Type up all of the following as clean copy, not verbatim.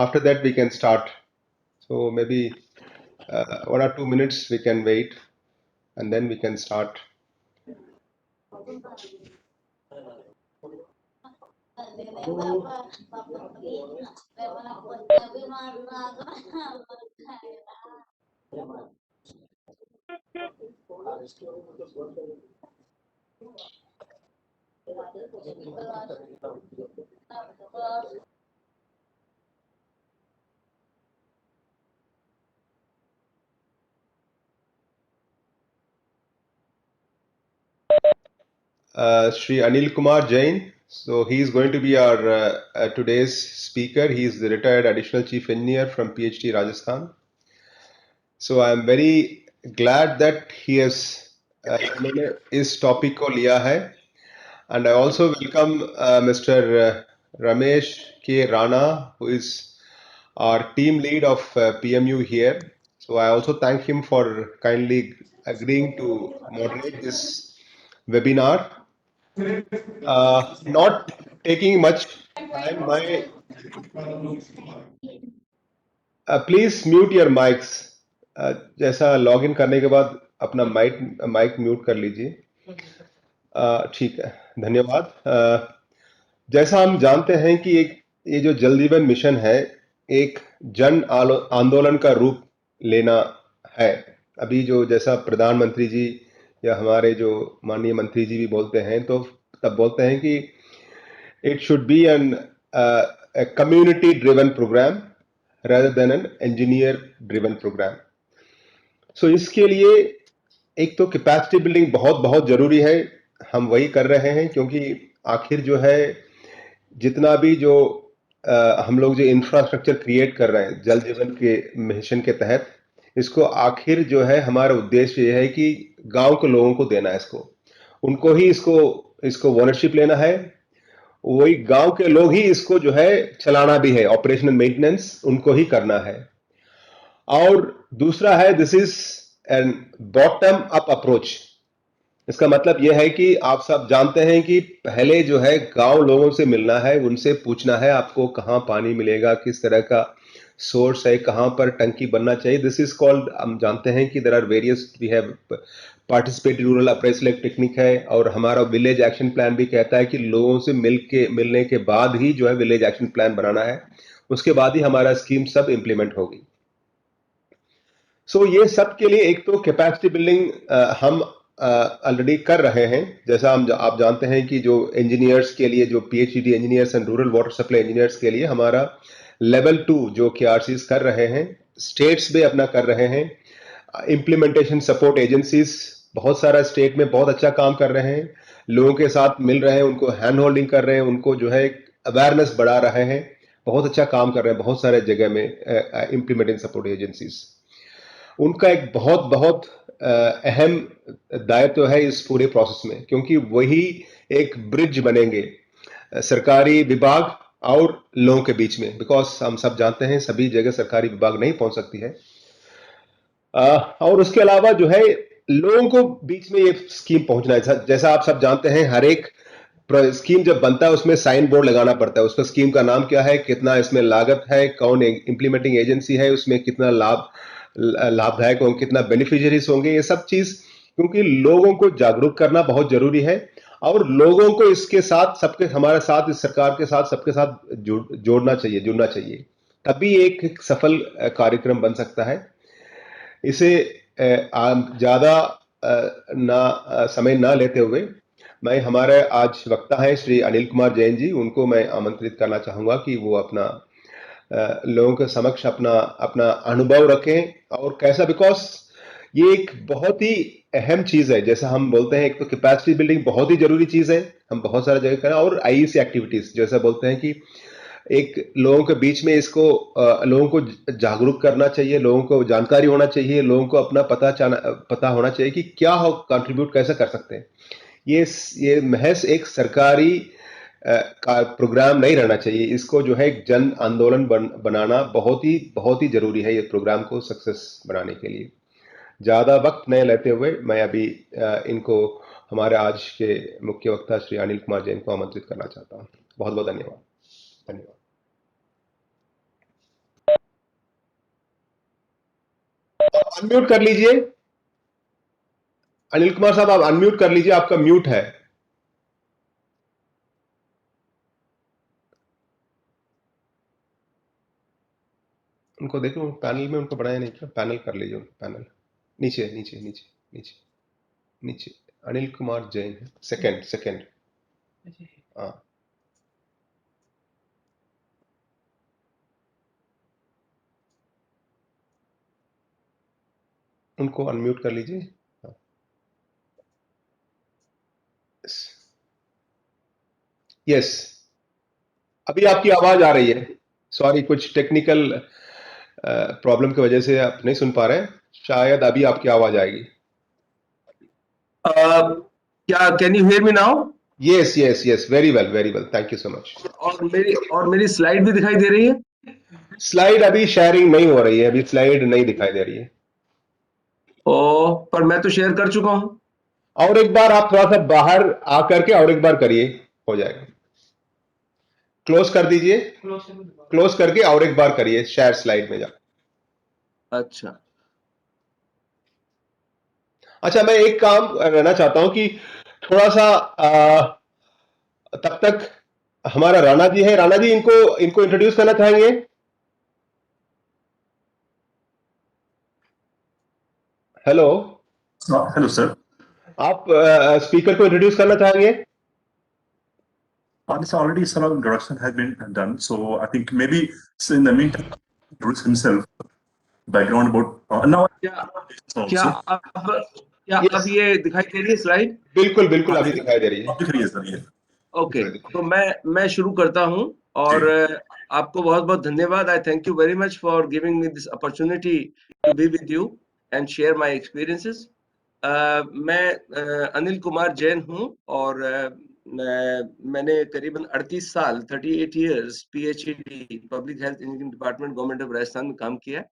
After that, we can start. So maybe 1 or 2 minutes we can wait, and then we can start. Shri Anil Kumar Jain. So he is going to be our today's speaker. He is the retired additional chief engineer from PhD Rajasthan. So I am very glad that he has इन्होंने इस topic को लिया है. And I also welcome Mr. Ramesh K. Rana, who is our team lead of PMU here. So I also thank him for kindly agreeing to moderate this webinar. Not taking much time, please mute your mics. जैसा login करने के बाद अपना mic mute कर लीजिए. ठीक है, धन्यवाद. जैसा हम जानते हैं कि ये जो जल जीवन मिशन है, एक जन आंदोलन का रूप लेना है. अभी जो जैसा प्रधानमंत्री जी या हमारे जो माननीय मंत्री जी भी बोलते हैं, तो तब बोलते हैं कि it should be an community driven program rather than an engineer driven program. So इसके लिए एक तो कैपेसिटी बिल्डिंग बहुत बहुत जरूरी है. हम वही कर रहे हैं क्योंकि आखिर जो है जितना भी जो हम लोग जो इंफ्रास्ट्रक्चर क्रिएट कर रहे हैं जल जीवन के मिशन के तहत, इसको आखिर जो है हमारा उद्देश्य ये है कि गांव के लोगों को देना है. उनको ही इसको ओनरशिप लेना है. वही गांव के लोग ही इसको जो है चलाना भी है. ऑपरेशनल मेंटेनेंस उनको ही करना है. और दूसरा है, this is an bottom up approach. इसका मतलब यह है कि आप सब जानते हैं कि पहले जो है गांव लोगों से मिलना है, उनसे पूछना है आपको कहां पानी मिलेगा, किस तरह का सोर्स है, कहां पर टंकी बनना चाहिए. दिस इज कॉल्ड, हम जानते हैं कि there are various, we have participate rural appraisal technique है, और हमारा विलेज एक्शन प्लान भी कहता है कि लोगों से मिलने के बाद ही जो है विलेज एक्शन प्लान बनाना है. उसके बाद ही हमारा स्कीम सब इंप्लीमेंट होगी. सो ये सब के लिए एक तो कैपेसिटी बिल्डिंग हम ऑलरेडी कर रहे हैं. जैसा आप जानते हैं कि जो इंजीनियर्स के लिए, जो PhD engineers and rural water supply engineers के लिए हमारा लेवल 2 जो केआरसीज कर रहे हैं, स्टेट्स में अपना कर रहे हैं. इम्प्लीमेंटेशन सपोर्ट एजेंसीज बहुत सारा स्टेट में बहुत अच्छा काम कर रहे हैं. लोगों के साथ मिल रहे हैं, उनको हैंड होल्डिंग कर रहे हैं, उनको जो है अवेयरनेस बढ़ा रहे हैं. बहुत अच्छा काम कर रहे हैं बहुत सारे जगह में इम्प्लीमेंटिंग सपोर्ट एजेंसीज. उनका एक बहुत बहुत अहम दायित्व है इस पूरे प्रोसेस में, क्योंकि वही एक ब्रिज बनेंगे सरकारी विभाग और लोगों के बीच में. बिकॉज हम सब जानते हैं सभी जगह सरकारी विभाग नहीं पहुंच सकती है. और उसके अलावा जो है लोगों को बीच में ये स्कीम पहुंचना है. जैसा आप सब जानते हैं, हर एक स्कीम जब बनता है उसमें साइन बोर्ड लगाना पड़ता है. उसका स्कीम का नाम क्या है, कितना इसमें लागत है, कौन इंप्लीमेंटिंग एजेंसी है, उसमें कितना लाभदायक होंगे, कितना बेनिफिशियरीज होंगे, ये सब चीज. क्योंकि लोगों को जागरूक करना बहुत जरूरी है, और लोगों को इसके साथ, सबके हमारे साथ, इस सरकार के साथ, सबके साथ जुड़ना चाहिए. तभी एक सफल कार्यक्रम बन सकता है. इसे ज्यादा समय ना लेते हुए मैं, हमारे आज वक्ता हैं श्री अनिल कुमार जैन जी, उनको मैं आमंत्रित करना चाहूंगा कि वो अपना लोगों के समक्ष अपना अपना अनुभव रखें. और कैसा, बिकॉज ये एक बहुत ही अहम चीज है. जैसा हम बोलते हैं, एक तो कैपेसिटी बिल्डिंग बहुत ही जरूरी चीज है, हम बहुत सारे जगह करें, और आईईसी एक्टिविटीज जैसा बोलते हैं कि एक लोगों के बीच में इसको लोगों को जागरूक करना चाहिए, लोगों को जानकारी होना चाहिए, लोगों को अपना पता होना चाहिए कि क्या हो, कंट्रीब्यूट कैसे कर सकते हैं. ये महज एक सरकारी का प्रोग्राम नहीं रहना चाहिए. इसको जो है एक जन आंदोलन बनाना बहुत ही जरूरी है, ये प्रोग्राम को सक्सेस बनाने के लिए. ज्यादा वक्त नहीं लेते हुए मैं अभी इनको, हमारे आज के मुख्य वक्ता श्री अनिल कुमार जैन को आमंत्रित करना चाहता हूँ. बहुत बहुत धन्यवाद. अनम्यूट कर लीजिए, अनिल कुमार साहब आप अनम्यूट कर लीजिए, आपका म्यूट है। उनको देखो पैनल में, उनको बढ़ाया नहीं क्या? पैनल कर लीजिए उनको, पैनल नीचे नीचे नीचे नीचे नीचे। अनिल कुमार जैन है, सेकंड सेकंड। हाँ, उनको अनम्यूट कर लीजिए। हाँ, यस, अभी आपकी आवाज आ रही है। सॉरी, कुछ टेक्निकल प्रॉब्लम की वजह से आप नहीं सुन पा रहे हैं, शायद अभी आपकी आवाज आएगी। क्या can you hear me now? Yes yes yes, very well, thank you so much. और मेरी स्लाइड भी दिखाई दे रही है? स्लाइड अभी शेयरिंग नहीं हो रही है, अभी स्लाइड नहीं दिखाई दे रही है। ओ, पर मैं तो शेयर कर चुका हूं। और एक बार आप थोड़ा सा बाहर आकर के और एक बार करिए, हो जाएगा। क्लोज कर दीजिए, क्लोज करके और एक बार करिए शेयर स्लाइड में जा। अच्छा, अच्छा, मैं एक काम रहना चाहता हूं कि थोड़ा सा तब तक हमारा राणा जी है, राणा जी इनको इनको इंट्रोड्यूस करना चाहेंगे? Hello, Hello, sir. आप स्पीकर को इंट्रोड्यूस करना चाहेंगे? This already sort of introduction has been done, so I think maybe so in the meantime, introduce himself, background about now. क्या क्या Also, अब यस, ये दिखाई दे रही है स्लाइड? बिल्कुल बिल्कुल, अभी दिखाई दे रही है। दिख रही है सर ये। ओके, तो मैं शुरू करता हूं। और आपको बहुत बहुत धन्यवाद। I thank you very much for giving me this opportunity to be with you and share my experiences. मैं अनिल कुमार जैन हूं और मैंने करीबन 38 साल 38 years PHD public health engineering department government of Rajasthan में काम किया।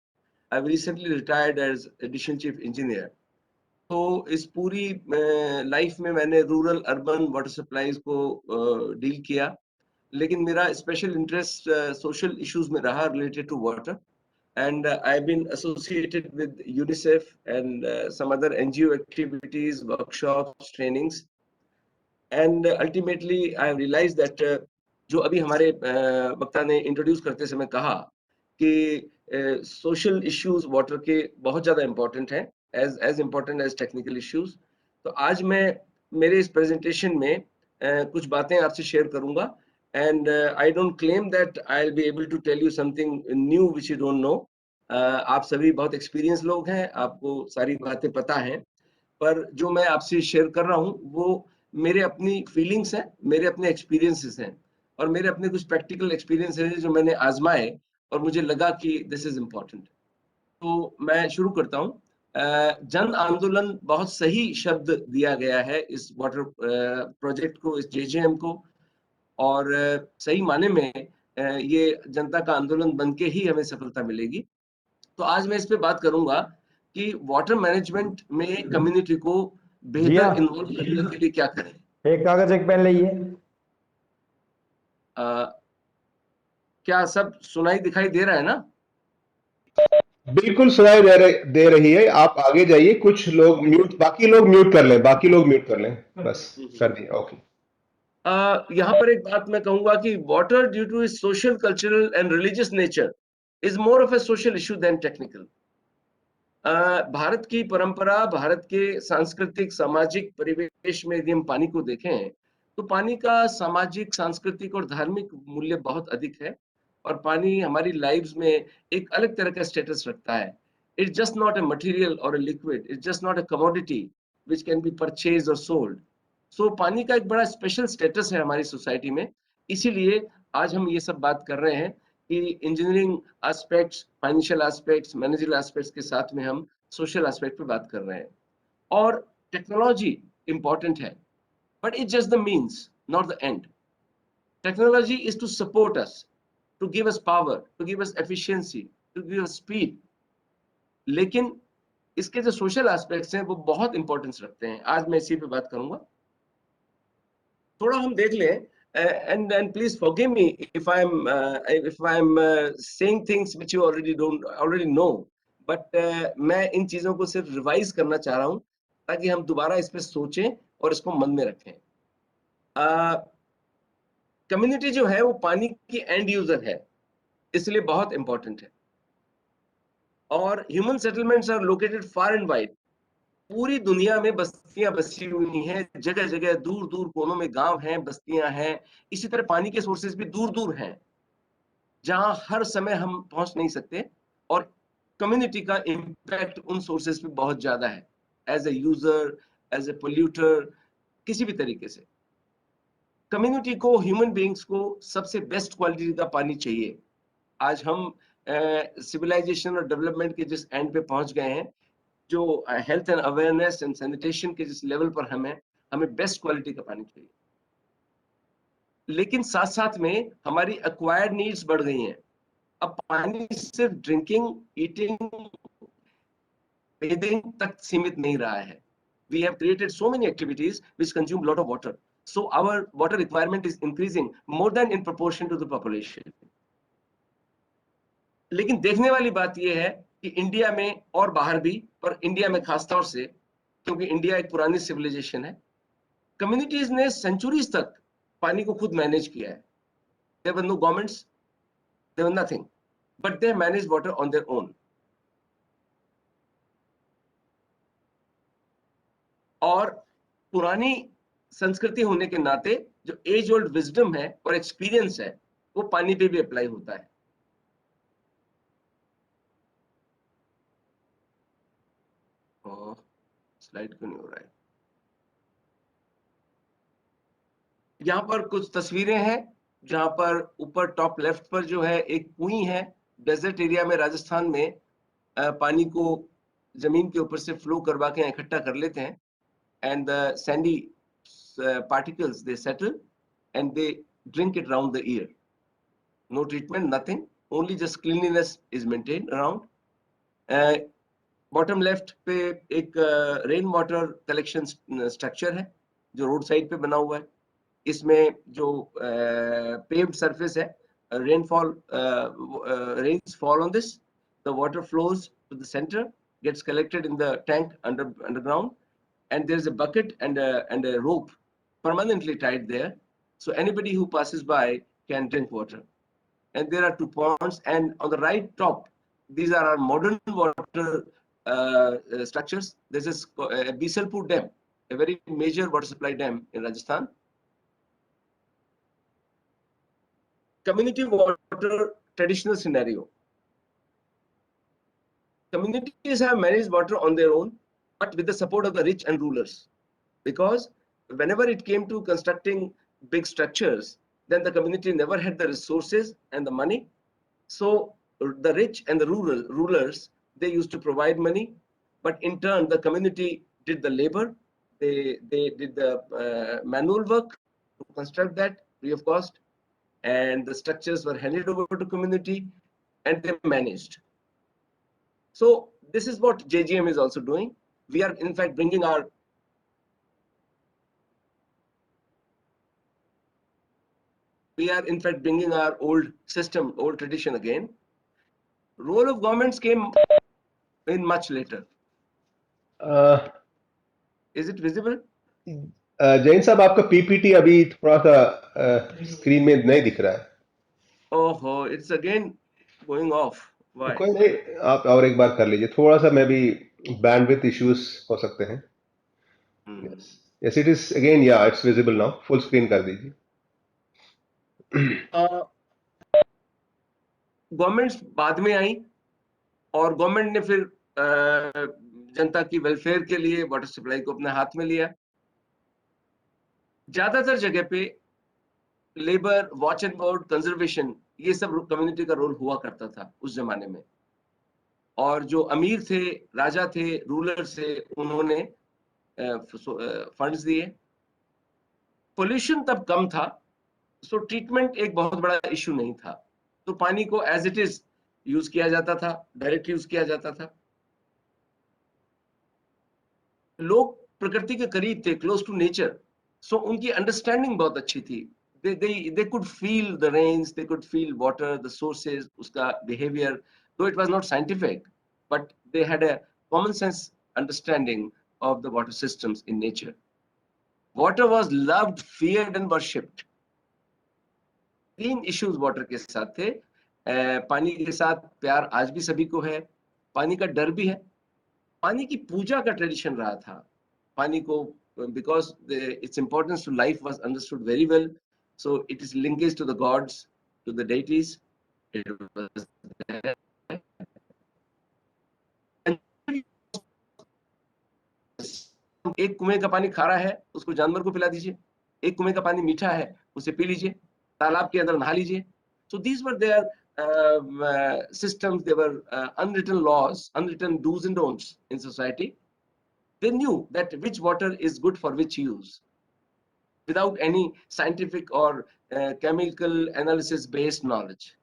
I recently retired as additional chief engineer. तो इस पूरी लाइफ में मैंने रूरल अर्बन वाटर सप्लाईज को डील किया, लेकिन मेरा स्पेशल इंटरेस्ट सोशल इश्यूज में रहा related to water. And I've been associated with UNICEF and some other NGO activities, workshops, trainings. And ultimately I have realized that जो अभी हमारे वक्ता ने इंट्रोड्यूस करते समय कहा कि सोशल इश्यूज वाटर के बहुत ज़्यादा इम्पोर्टेंट हैं, as important as technical issues. तो आज मैं मेरे इस प्रेजेंटेशन में कुछ बातें आपसे शेयर करूंगा। And I don't claim that I will be able to tell you something new which you don't know. आप सभी बहुत एक्सपीरियंस लोग हैं, आपको सारी बातें पता हैं, पर जो मैं आपसे शेयर कर रहा हूँ वो मेरे अपनी फीलिंग्स हैं, मेरे अपने एक्सपीरियंसेस हैं, और मेरे अपने कुछ प्रैक्टिकल एक्सपीरियंस हैं जो मैंने आजमाए और मुझे लगा कि दिस इज इम्पोर्टेंट। तो मैं शुरू करता हूँ। जन आंदोलन बहुत सही शब्द दिया गया है इस वाटर प्रोजेक्ट को, इस जेजेएम को, और सही माने में ये जनता का आंदोलन बन के ही हमें सफलता मिलेगी। तो आज मैं इस पे बात करूंगा कि वाटर मैनेजमेंट में कम्युनिटी को बेहतर इन्वॉल्व करने के लिए क्या करें। एक कागज एक पेन लीजिए। क्या सब सुनाई दिखाई दे रहा है ना? बिल्कुल सुनाई दे रही है। आप आगे जाइए, कुछ लोग म्यूट, बाकी लोग म्यूट कर लें, बाकी लोग म्यूट कर लें, बस कर दिए, ओके। यहाँ पर एक बात मैं कहूंगा कि water due to is social cultural and religious nature is more of a social issue than technical. Bharat की परंपरा, भारत के सांस्कृतिक सामाजिक परिवेश में यदि हम पानी को देखें तो पानी का सामाजिक, सांस्कृतिक और धार्मिक मूल्य बहुत अधिक है, और पानी हमारी लाइव्स में एक अलग तरह का स्टेटस रखता है। It's just not a material or a liquid, it's just not a commodity which can be purchase or sold. So पानी का एक बड़ा स्पेशल स्टेटस है हमारी सोसाइटी में। इसीलिए आज हम ये सब बात कर रहे हैं कि engineering aspects, financial aspects, managerial aspects के साथ में हम सोशल एस्पेक्ट पे बात कर रहे हैं। और टेक्नोलॉजी इंपॉर्टेंट है, but it's just the means, not the end. Technology is to support us, to give us power, to give us efficiency, to give us speed, लेकिन इसके जो सोशल एस्पेक्ट्स हैं वो बहुत इंपॉर्टेंस रखते हैं। आज मैं इसी पे बात करूंगा। थोड़ा हम देख लें, and please forgive me if I'm saying things which you already know, but मैं इन चीजों को सिर्फ रिवाइज करना चाह रहा हूं ताकि हम दोबारा इस पे सोचें और इसको मन में रखें। कम्युनिटी जो है वो पानी की एंड यूजर है, इसलिए बहुत इंपॉर्टेंट है। और human settlements are located far and wide. पूरी दुनिया में बस्तियां बसी हुई हैं, जगह जगह दूर दूर कोनों में गांव हैं, बस्तियां हैं। इसी तरह पानी के सोर्सेज भी दूर दूर हैं जहां हर समय हम पहुंच नहीं सकते, और कम्युनिटी का इम्पैक्ट उन सोर्सेज पे बहुत ज्यादा है, as a user, as a polluter, किसी भी तरीके से। कम्युनिटी को, ह्यूमन बींग्स को सबसे बेस्ट क्वालिटी का पानी चाहिए। आज हम सिविलाइजेशन और डेवलपमेंट के जिस एंड पे पहुंच गए हैं, जो health and awareness and sanitation के जिस लेवल पर हमें बेस्ट क्वालिटी का पानी चाहिए। लेकिन साथ साथ में हमारी एक्वायर्ड नीड्स बढ़ गई हैं। अब पानी सिर्फ ड्रिंकिंग, ईटिंग, बेथिंग तक सीमित नहीं रहा है। We have created so many activities which consume a lot of water. So our water requirement is increasing more than in proportion to the population. लेकिन देखने वाली बात यह है कि इंडिया में और बाहर भी, पर इंडिया में खासतौर से, क्योंकि इंडिया एक पुरानी सिविलाइजेशन है, कम्युनिटीज ने सेंचुरीज तक पानी को खुद मैनेज किया है। There were no governments, there was nothing, but they managed water on their own. और पुरानी संस्कृति होने के नाते जो एज ओल्ड विजडम है और एक्सपीरियंस है, वो पानी पे भी अप्लाई होता है। स्लाइड क्यों नहीं हो रहा है? यहाँ पर कुछ तस्वीरें हैं जहां पर ऊपर टॉप लेफ्ट पर जो है एक कुएं है। डेजर्ट एरिया में, राजस्थान में, पानी को जमीन के ऊपर से फ्लो करवा के इकट्ठा कर लेते हैं, and the Sandy particles they settle and they drink it round the year. No treatment, nothing, only just cleanliness is maintained around. Bottom left पे एक रेन वाटर कलेक्शन स्ट्रक्चर है जो रोड साइड पे बना हुआ है। इसमें जो पेव्ड सरफेस है, rainfall rains fall on this, the water flows to the centre, gets collected in the tank underground, and there's a bucket and a rope permanently tied there, so anybody who passes by can drink water. And there are 2 ponds, and on the right top, these are our modern water structures. This is a Bisalpur dam, a very major water supply dam in Rajasthan. Community water traditional scenario. Communities have managed water on their own, but with the support of the rich and rulers. Because whenever it came to constructing big structures, then the community never had the resources and the money. So the rich and the rulers, they used to provide money, but in turn the community did the labor. They did the manual work to construct that free of cost, and the structures were handed over to community and they managed. So this is what JGM is also doing. We are in fact bringing our old system, old tradition again. Role of governments came in much later. Is it visible? Jain साहब, आपका PPT अभी थोड़ा सा screen में नहीं दिख रहा है। Oh, it's again going off. Why? कोई नहीं, आप और एक बार कर लीजिए, थोड़ा सा मे बी बैंडविड्थ इश्यूज हो सकते हैं। यस, इट इज अगेन, या it's visible now, full screen कर दीजिए। गवर्नमेंट्स बाद में आई और गवर्नमेंट ने फिर जनता की वेलफेयर के लिए वाटर सप्लाई को अपने हाथ में लिया। ज्यादातर जगह पे labour, watch and board, conservation, ये सब कम्युनिटी का रोल हुआ करता था उस जमाने में। और जो अमीर थे, राजा थे, रूलर थे, उन्होंने फंड्स दिए। पोल्यूशन तब कम था, सो ट्रीटमेंट एक बहुत बड़ा इशू नहीं था, तो पानी को एज इट इज यूज किया जाता था, डायरेक्ट यूज किया जाता था। लोग प्रकृति के करीब थे, क्लोज टू नेचर, सो उनकी अंडरस्टैंडिंग बहुत अच्छी थी। they could feel the rains, they could feel water, the sources, uska behavior, though it was not scientific, but they had a common sense understanding of the water systems in nature. Water was loved, feared, and worshipped. तीन issues water के साथ थे. पानी के साथ प्यार आज भी सभी को है, पानी का डर भी है, पानी की पूजा का ट्रेडिशन रहा था. पानी को because its importance to life was understood very well, so it is linkage to the gods, to the deities. It was there. And एक कुएं का पानी खारा है, उसको जानवर को पिला दीजिए. एक कुएं का पानी मीठा है, उसे पी लीजिए. तालाब के अंदर नहा लीजिए. So these were their systems. They were unwritten laws, unwritten do's and don'ts in society. They knew that which water is good for which use, without any scientific or chemical analysis based knowledge.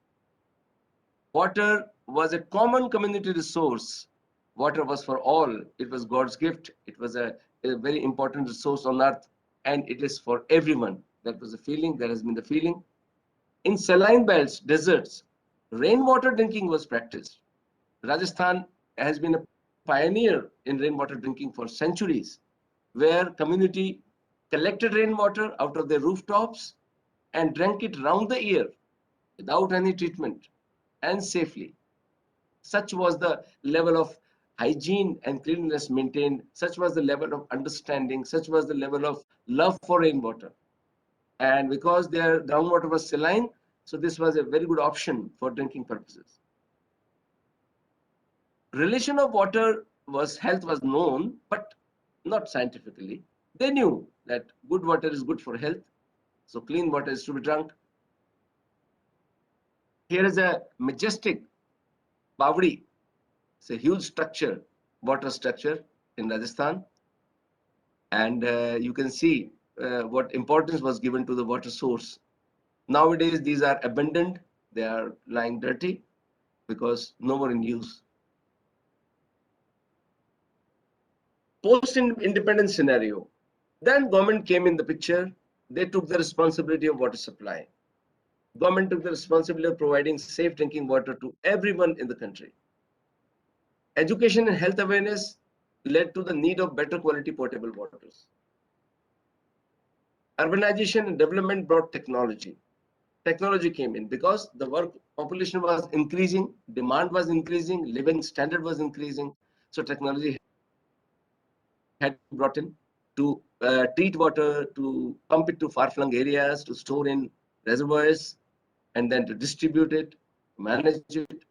Water was a common community resource. Water was for all. It was God's gift. It was a very important resource on earth, and it is for everyone. That was the feeling. That has been the feeling. In saline belts, deserts, rainwater drinking was practiced. Rajasthan has been a pioneer in rainwater drinking for centuries, where community collected rainwater out of their rooftops and drank it round the year without any treatment and safely. Such was the level of hygiene and cleanliness maintained. Such was the level of understanding. Such was the level of love for rainwater. And because their groundwater was saline, so this was a very good option for drinking purposes. Relation of water was health was known, but not scientifically. They knew that good water is good for health, so clean water is to be drunk. Here is a majestic Bawdi. It's a huge structure, water structure in Rajasthan, and you can see what importance was given to the water source. Nowadays, these are abandoned. They are lying dirty because no more in use. Post-independence scenario. Then government came in the picture. They took the responsibility of water supply. Government took the responsibility of providing safe drinking water to everyone in the country. Education and health awareness led to the need of better quality potable waters. Urbanization and development brought technology. Technology came in because the work population was increasing, demand was increasing, living standard was increasing. So technology had brought in to treat water, to pump it to far-flung areas, to store in reservoirs, and then to distribute it, manage it.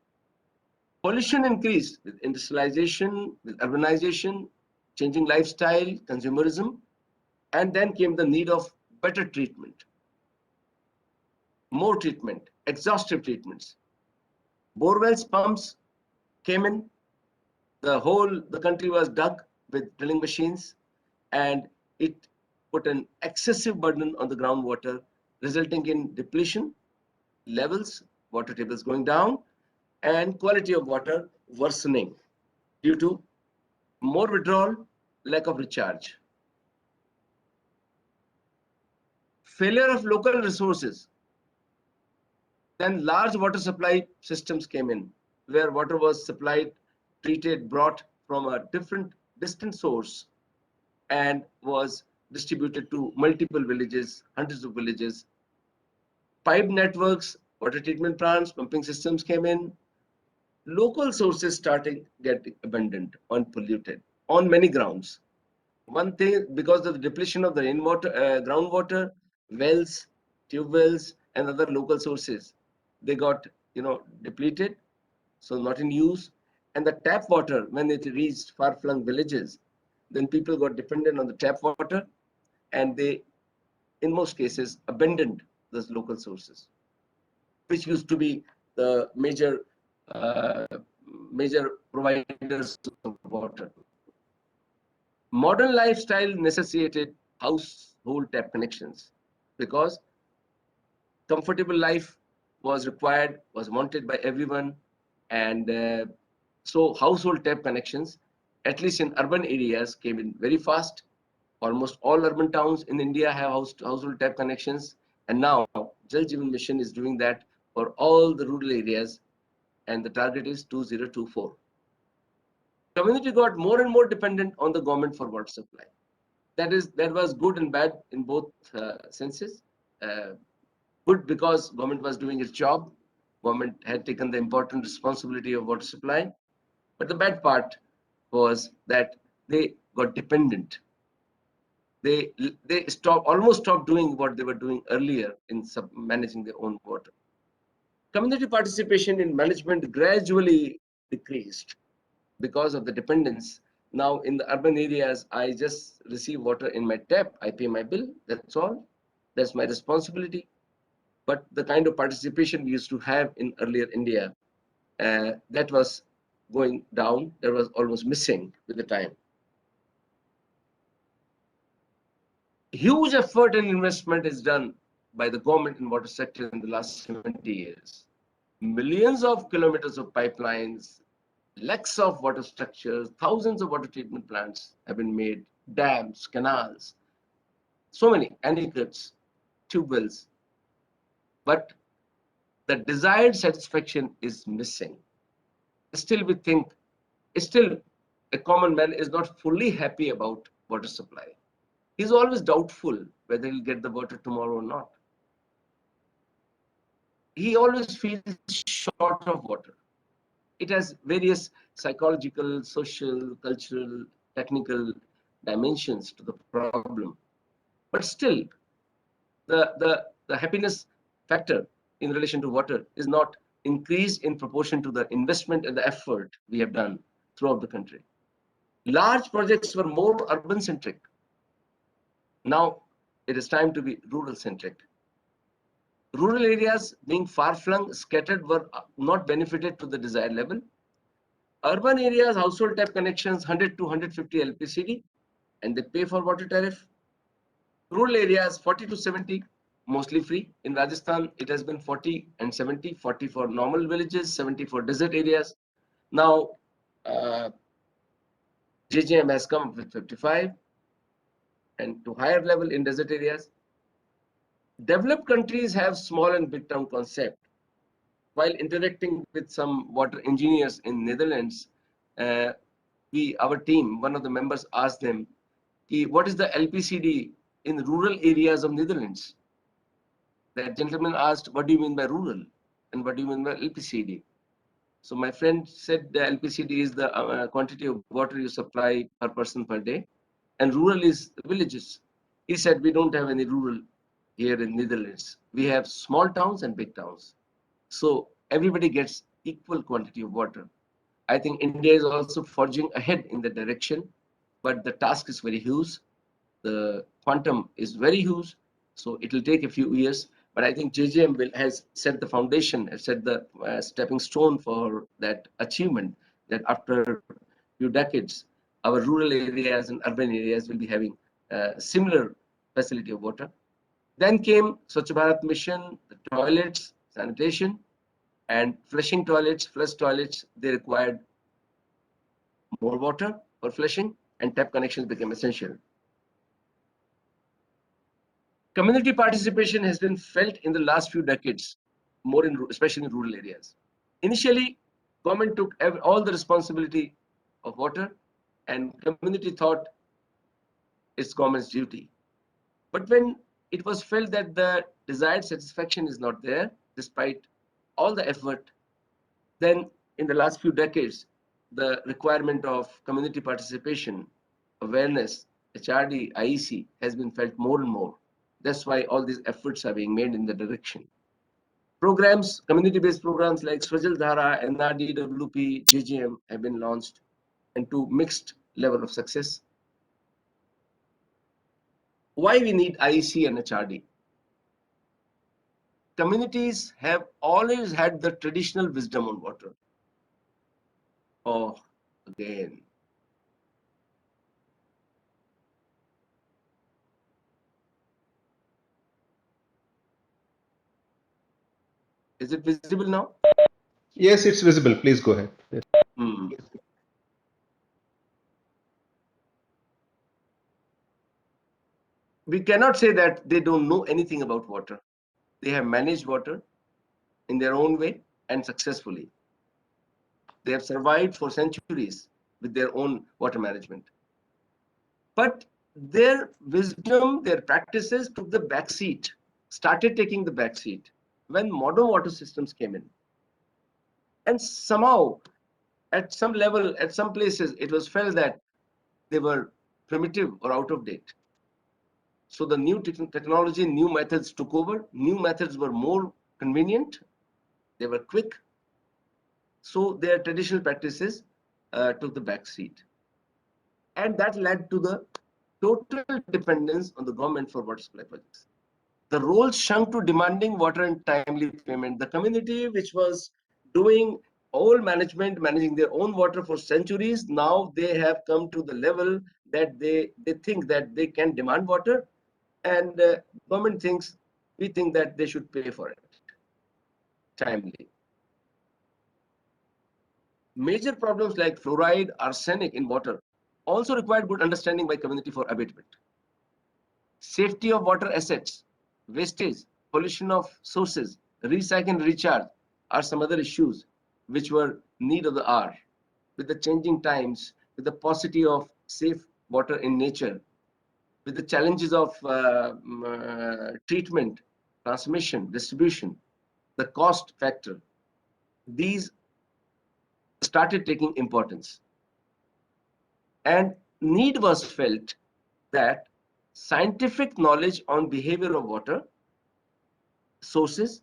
Pollution increased with industrialization, with urbanization, changing lifestyle, consumerism, and then came the need of better treatment, more treatment, exhaustive treatments. Borewells, pumps came in. The country was dug with drilling machines, and it put an excessive burden on the groundwater, resulting in depletion levels, water tables going down, and quality of water worsening due to more withdrawal, lack of recharge. Failure of local resources. Then large water supply systems came in, where water was supplied, treated, brought from a distant source, and was distributed to multiple villages, hundreds of villages. Pipe networks, water treatment plants, pumping systems came in. Local sources started getting abandoned, unpolluted, on many grounds. One thing, because of the depletion of the rainwater, groundwater, wells, tube wells, and other local sources, they got depleted, so not in use. And the tap water, when it reached far-flung villages, then people got dependent on the tap water, and they, in most cases, abandoned those local sources, which used to be the major providers of water. Modern lifestyle necessitated household tap connections because comfortable life was required, was wanted by everyone. And so household tap connections, at least in urban areas, came in very fast. Almost all urban towns in India have household tap connections. And now Jal Jivan Mission is doing that for all the rural areas. And the target is 2024. community got more and more dependent on the government for water supply. That was good and bad in both senses. Good because government was doing its job. Government had taken the important responsibility of water supply. But the bad part was that they got dependent. They almost stopped doing what they were doing earlier in managing their own water. Community participation in management gradually decreased because of the dependence. Now in the urban areas, I just receive water in my tap, I pay my bill, that's all. That's my responsibility. But the kind of participation we used to have in earlier India, that was going down, that was almost missing with the time. Huge effort and investment is done by the government in water sector in the last 70 years. Millions of kilometers of pipelines, lakhs of water structures, thousands of water treatment plants have been made, dams, canals, so many aqueducts, tube wells. But the desired satisfaction is missing. Still, we think, still, a common man is not fully happy about water supply. He's always doubtful whether he'll get the water tomorrow or not. He always feels short of water. It has various psychological, social, cultural, technical dimensions to the problem. But still, the happiness factor in relation to water is not increased in proportion to the investment and the effort we have done throughout the country. Large projects were more urban centric. Now it is time to be rural centric. Rural areas being far-flung, scattered, were not benefited to the desired level. Urban areas, household tap connections, 100 to 150 LPCD, and they pay for water tariff. Rural areas, 40 to 70, mostly free. In Rajasthan, it has been 40 and 70, 40 for normal villages, 70 for desert areas. Now, JJM has come up with 55 and to higher level in desert areas. Developed countries have small and big town concept. While interacting with some water engineers in Netherlands, our team, one of the members asked them, what is the LPCD in rural areas of Netherlands? That gentleman asked, what do you mean by rural? And what do you mean by LPCD? So my friend said the LPCD is the quantity of water you supply per person per day, and rural is villages. He said, we don't have any rural here in Netherlands. We have small towns and big towns. So everybody gets equal quantity of water. I think India is also forging ahead in that direction, but the task is very huge. The quantum is very huge, so it will take a few years. But I think JJM has set the foundation, has set the stepping stone for that achievement, that after a few decades, our rural areas and urban areas will be having similar facility of water. Then came Swachh Bharat Mission, the toilets, sanitation, and flushing toilets, flush toilets, they required more water for flushing, and tap connections became essential. Community participation has been felt in the last few decades, more especially in rural areas. Initially, government took all the responsibility of water, and community thought it's government's duty. But when it was felt that the desired satisfaction is not there, despite all the effort, then in the last few decades, the requirement of community participation, awareness, HRD, IEC has been felt more and more. That's why all these efforts are being made in the direction. Programs, community-based programs like Swajal Dhara, NRDWP, JJM have been launched, and to mixed level of success. Why we need IEC and HRD? Communities have always had the traditional wisdom on water. Oh, again. Is it visible now? Yes, it's visible. Please go ahead. Yes. We cannot say that they don't know anything about water. They have managed water in their own way and successfully. They have survived for centuries with their own water management. But their wisdom, their practices took the back seat, started taking the back seat when modern water systems came in. And somehow, at some level, at some places, it was felt that they were primitive or out of date. So the new technology, new methods took over. New methods were more convenient. They were quick. So their traditional practices took the back seat. And that led to the total dependence on the government for water supply projects. The role shrunk to demanding water and timely payment. The community, which was doing all management, managing their own water for centuries, now they have come to the level that they think that they can demand water, and government thinks, we think that they should pay for it timely. Major problems like fluoride, arsenic in water also required good understanding by community for abatement. Safety of water assets, wastage, pollution of sources, recycle and recharge are some other issues which were need of the hour. With the changing times, with the paucity of safe water in nature, with the challenges of treatment, transmission, distribution, the cost factor, these started taking importance. And need was felt that scientific knowledge on behavior of water, sources,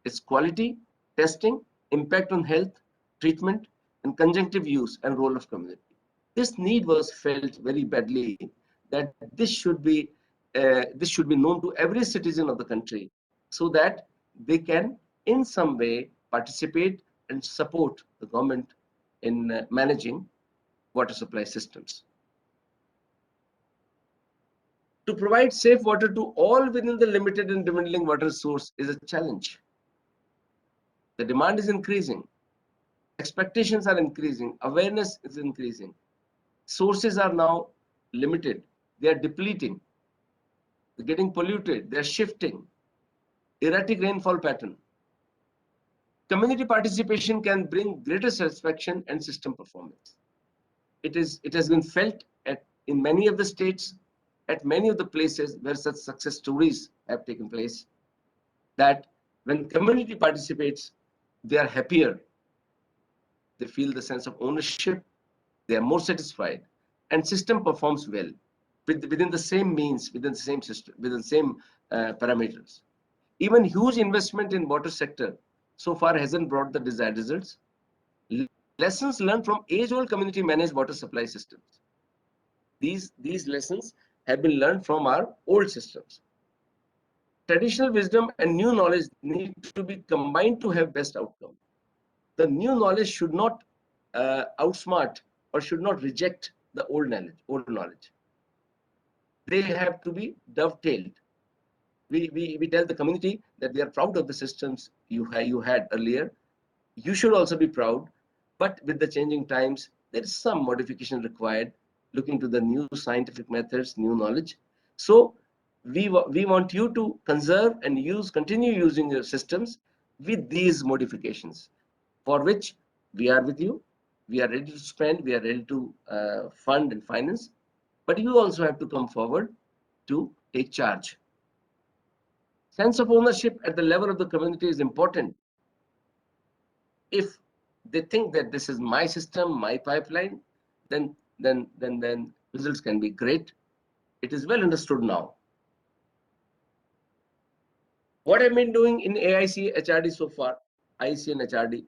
its quality, testing, impact on health, treatment, and conjunctive use and role of community. This need was felt very badly that this should be known to every citizen of the country so that they can in some way participate and support the government in managing water supply systems. To provide safe water to all within the limited and dwindling water source is a challenge. The demand is increasing, expectations are increasing, awareness is increasing. Sources are now limited, they are depleting, they're getting polluted, they're shifting, erratic rainfall pattern. Community participation can bring greater satisfaction and system performance. It has been felt in many of the states, at many of the places where such success stories have taken place, that when community participates, they are happier, they feel the sense of ownership, they are more satisfied, and system performs well within the same means, within the same system, within the same parameters. Even huge investment in water sector so far hasn't brought the desired results. Lessons learned from age-old community managed water supply systems. These lessons have been learned from our old systems. Traditional wisdom and new knowledge need to be combined to have best outcome. The new knowledge should not outsmart or should not reject the old knowledge. They have to be dovetailed. We tell the community that we are proud of the systems you had earlier. You should also be proud, but with the changing times, there is some modification required, looking to the new scientific methods, new knowledge. So we want you to conserve and continue using your systems with these modifications, for which we are with you. We are ready to spend, we are ready to fund and finance, but you also have to come forward to take charge. Sense of ownership at the level of the community is important. If they think that this is my system, my pipeline, then results can be great. It is well understood now. What I've been doing in AIC, HRD so far, IEC and HRD,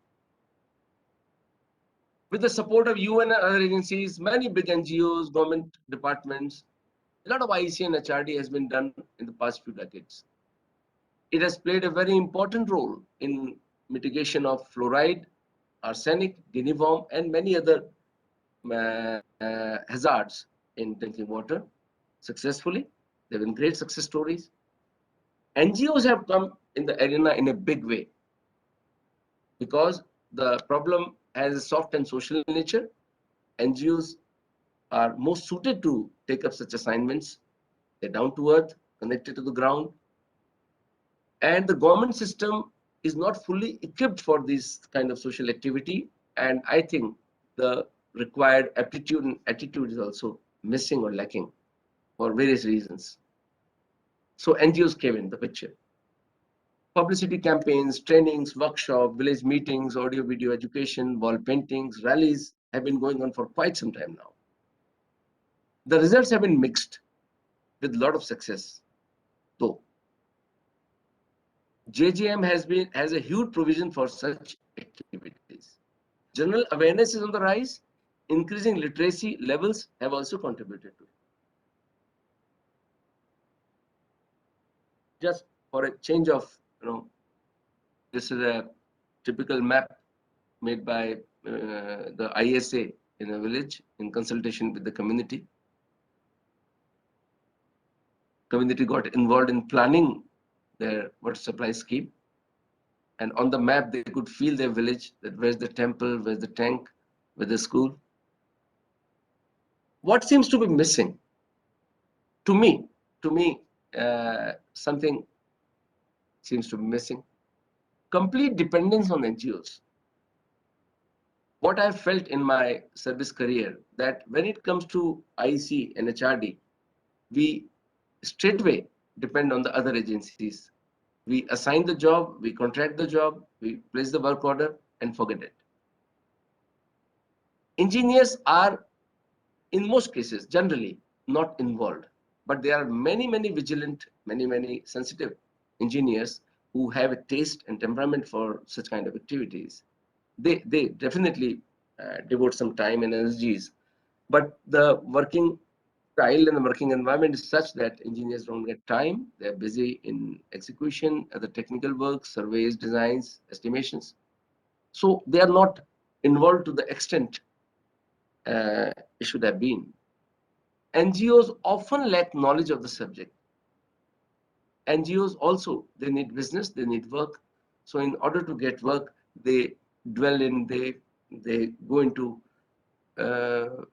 with the support of UN and other agencies, many big NGOs, government departments, a lot of IEC and HRD has been done in the past few decades. It has played a very important role in mitigation of fluoride, arsenic, guinea worm, and many other hazards in drinking water successfully. There have been great success stories. NGOs have come in the arena in a big way because the problem has a soft and social nature. NGOs are most suited to take up such assignments. They're down to earth, connected to the ground. And the government system is not fully equipped for this kind of social activity. And I think the required aptitude and attitude is also missing or lacking for various reasons. So NGOs came in the picture. Publicity campaigns, trainings, workshops, village meetings, audio video education, wall paintings, rallies have been going on for quite some time now. The results have been mixed with a lot of success, though. JJM has a huge provision for such activities. General awareness is on the rise. Increasing literacy levels have also contributed to it. Just for a change of, this is a typical map made by the ISA in a village in consultation with the community. Community got involved in planning their water supply scheme. And on the map, they could feel their village, that where's the temple, where's the tank, where's the school. What seems to be missing? To me, something seems to be missing. Complete dependence on NGOs. What I've felt in my service career, that when it comes to IEC and HRD, we straightway depend on the other agencies. We assign the job, we contract the job, we place the work order and forget it. Engineers are, in most cases, generally not involved, but there are many vigilant, many sensitive engineers who have a taste and temperament for such kind of activities. They definitely devote some time and energies, but the working style and the working environment is such that engineers don't get time. They're busy in execution, other technical work, surveys, designs, estimations. So they are not involved to the extent it should have been. NGOs often lack knowledge of the subject. NGOs also, they need business, they need work. So in order to get work, they dwell in, they go into,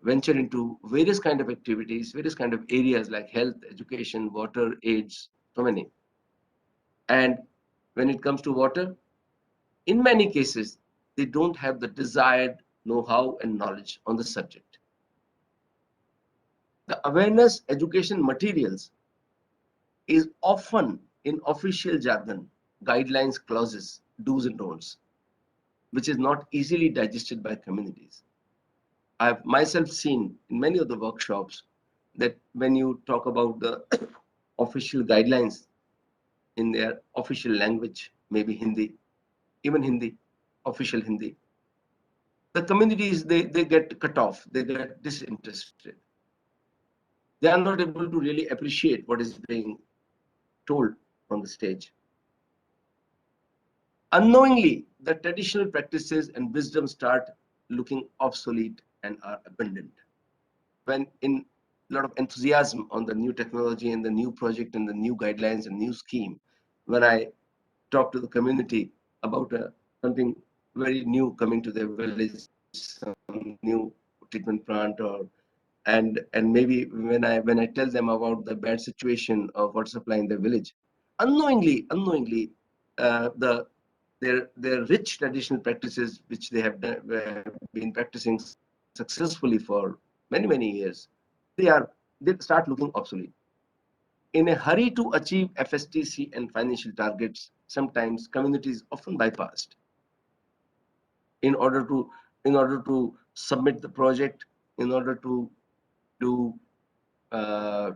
venture into various kind of activities, various kind of areas like health, education, water, AIDS, so many. And when it comes to water, in many cases, they don't have the desired know-how and knowledge on the subject. The awareness education materials is often in official jargon, guidelines, clauses, do's and don'ts, which is not easily digested by communities. I've myself seen in many of the workshops that when you talk about the official guidelines in their official language, maybe Hindi, even Hindi, official Hindi, the communities, they get cut off, they get disinterested. They are not able to really appreciate what is being told on the stage. Unknowingly, the traditional practices and wisdom start looking obsolete and are abandoned. When in a lot of enthusiasm on the new technology and the new project and the new guidelines and new scheme, when I talk to the community about something very new coming to their village, some new treatment plant, or and maybe when I tell them about the bad situation of water supply in their village, unknowingly, their rich traditional practices which they have been practicing successfully for many years, they start looking obsolete. In a hurry to achieve FSTC and financial targets, sometimes communities often bypassed in order to submit the project, in order to do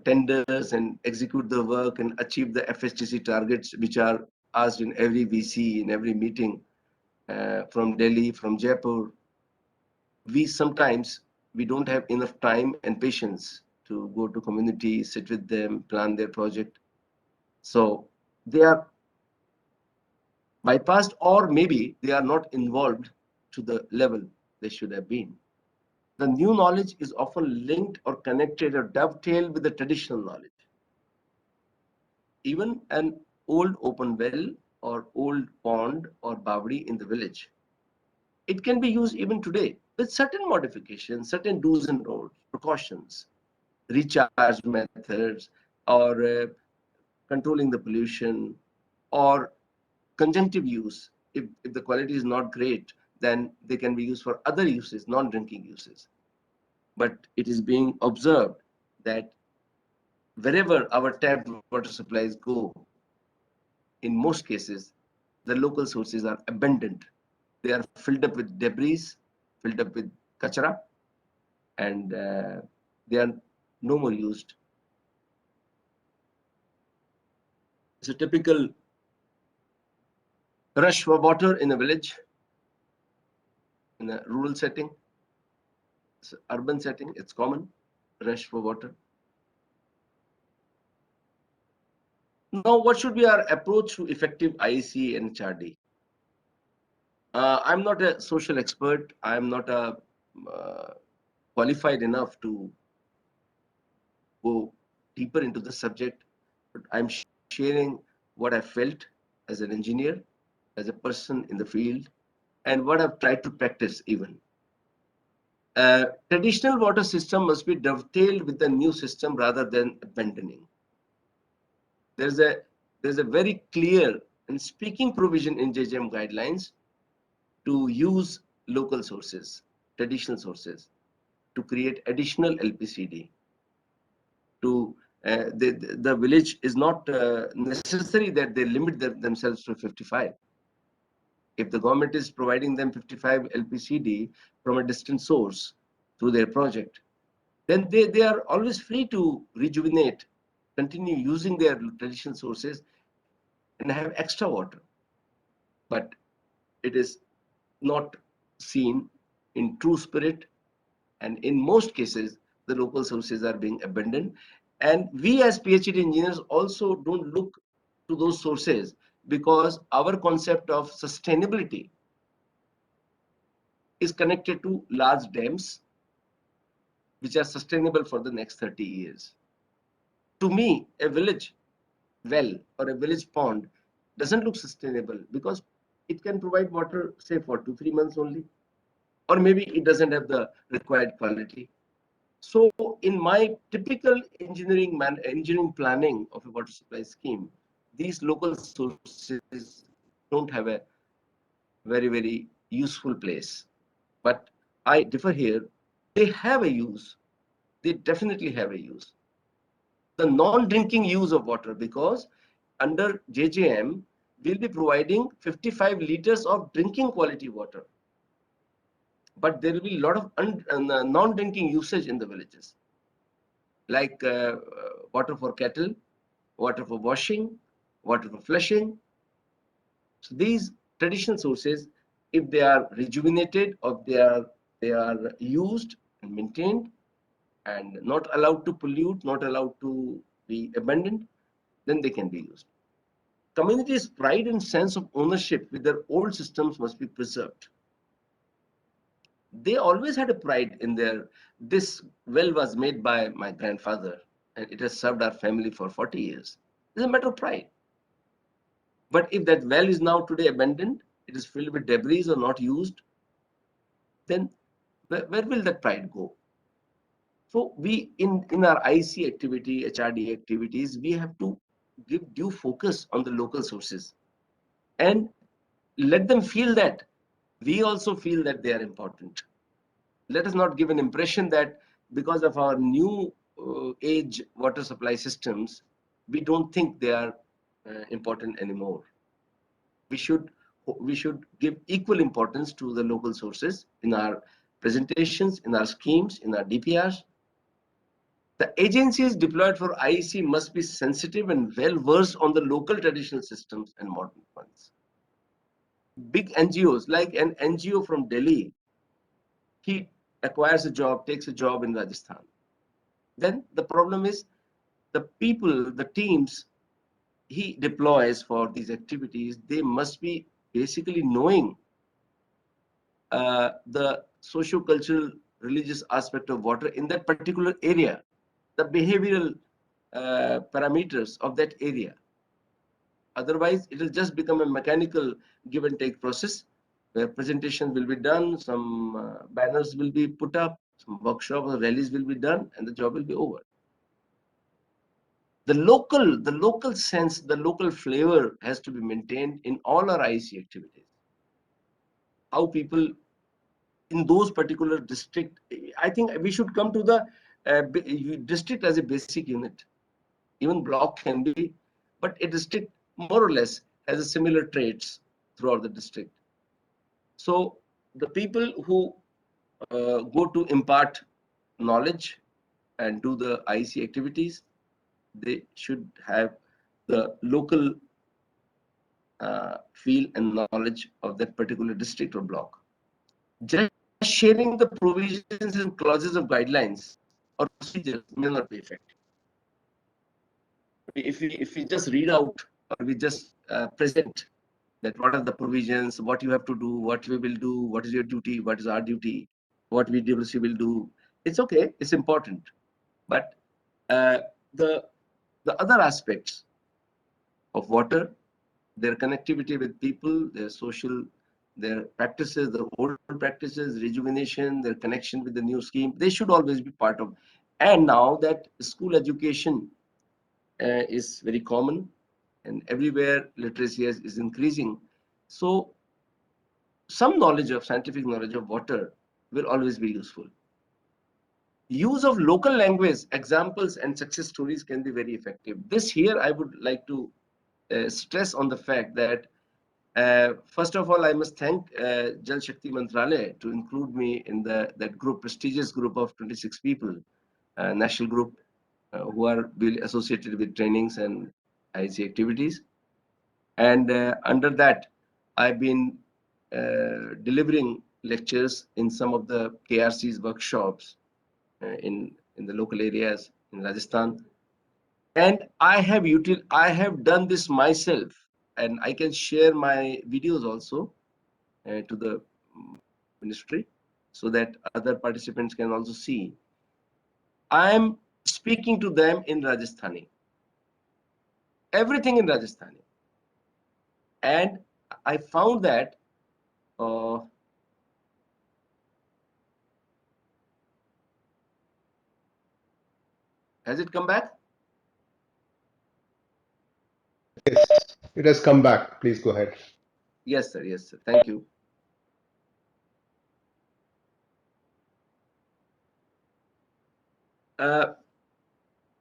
tenders and execute the work and achieve the FSTC targets, which are asked in every VC, in every meeting from Delhi, from Jaipur. We don't have enough time and patience to go to community, sit with them, plan their project. So they are bypassed, or maybe they are not involved to the level they should have been. The new knowledge is often linked or connected or dovetailed with the traditional knowledge. Even an old open well or old pond or bawdi in the village, it can be used even today with certain modifications, certain do's and don'ts, precautions, recharge methods, or controlling the pollution, or conjunctive use. If the quality is not great, then they can be used for other uses, non-drinking uses. But it is being observed that wherever our tapped water supplies go, in most cases, the local sources are abandoned. They are filled up with debris, filled up with kachara, and they are no more used. It's a typical rush for water in a village, in a rural setting. It's an urban setting, it's common, rush for water. Now, what should be our approach to effective IEC and HRD? I'm not a social expert. I'm not qualified enough to go deeper into the subject, but I'm sharing what I felt as an engineer, as a person in the field, and what I've tried to practice even. Traditional water system must be dovetailed with the new system rather than abandoning. There's a very clear and speaking provision in JJM guidelines to use local sources, traditional sources, to create additional LPCD. To the village is not necessary that they limit themselves to 55. If the government is providing them 55 LPCD from a distant source through their project, then they are always free to rejuvenate, continue using their traditional sources and have extra water. But it is not seen in true spirit, and in most cases the local sources are being abandoned, and we as PhD engineers also don't look to those sources because our concept of sustainability is connected to large dams which are sustainable for the next 30 years. To me, a village well or a village pond doesn't look sustainable because it can provide water, say, for 2-3 months only, or maybe it doesn't have the required quality. So in my typical engineering planning of a water supply scheme, these local sources don't have a very useful place. But I differ here. They have a use. They definitely have a use. The non-drinking use of water, because under JJM, we'll be providing 55 liters of drinking quality water. But there will be a lot of non-drinking usage in the villages, like water for kettle, water for washing, water for flushing. So these traditional sources, if they are rejuvenated or they are used and maintained and not allowed to pollute, not allowed to be abandoned, then they can be used. Communities' pride and sense of ownership with their old systems must be preserved. They always had a pride in this well was made by my grandfather and it has served our family for 40 years. It's a matter of pride. But if that well is now today abandoned, it is filled with debris or not used, then where will that pride go? So we, in our IC activity, HRD activities, we have to give due focus on the local sources and let them feel that we also feel that they are important. Let us not give an impression that because of our new age water supply systems, we don't think they are important anymore. We should give equal importance to the local sources in our presentations, in our schemes, in our DPRs. The agencies deployed for IEC must be sensitive and well versed on the local traditional systems and modern ones. Big NGOs, like an NGO from Delhi, he acquires a job, takes a job in Rajasthan. Then the problem is the people, the teams he deploys for these activities, they must be basically knowing the socio-cultural religious aspect of water in that particular area, the behavioral parameters of that area. Otherwise, it will just become a mechanical give and take process where presentations will be done, some banners will be put up, some workshops or rallies will be done, and the job will be over. The local sense, the local flavor has to be maintained in all our IC activities. how people in those particular district. I think we should come to the district as a basic unit. Even block can be, but a district more or less has a similar traits throughout the district. So the people who go to impart knowledge and do the IEC activities, they should have the local feel and knowledge of that particular district or block. Just sharing the provisions and clauses of guidelines or procedures may not be effective. If we just read out or we just present that what are the provisions, what you have to do, what we will do, what is your duty, what is our duty, what VWC will do, it's okay, it's important. But the other aspects of water, their connectivity with people, their social, their practices, their old practices, rejuvenation, their connection with the new scheme, they should always be part of. And now that school education is very common and everywhere literacy is increasing, so some knowledge of scientific knowledge of water will always be useful. Use of local language, examples and success stories can be very effective. This here I would like to stress on the fact that first of all, I must thank Jal Shakti Mantralaya to include me in that group, prestigious group of 26 people, national group, who are really associated with trainings and IC activities. And under that, I've been delivering lectures in some of the KRC's workshops in the local areas in Rajasthan. And I have done this myself, and I can share my videos also to the ministry so that other participants can also see. I am speaking to them in Rajasthani, everything in Rajasthani, and I found that has it come back? Yes, it has come back. Please go ahead. Yes, sir. Yes, sir. Thank you.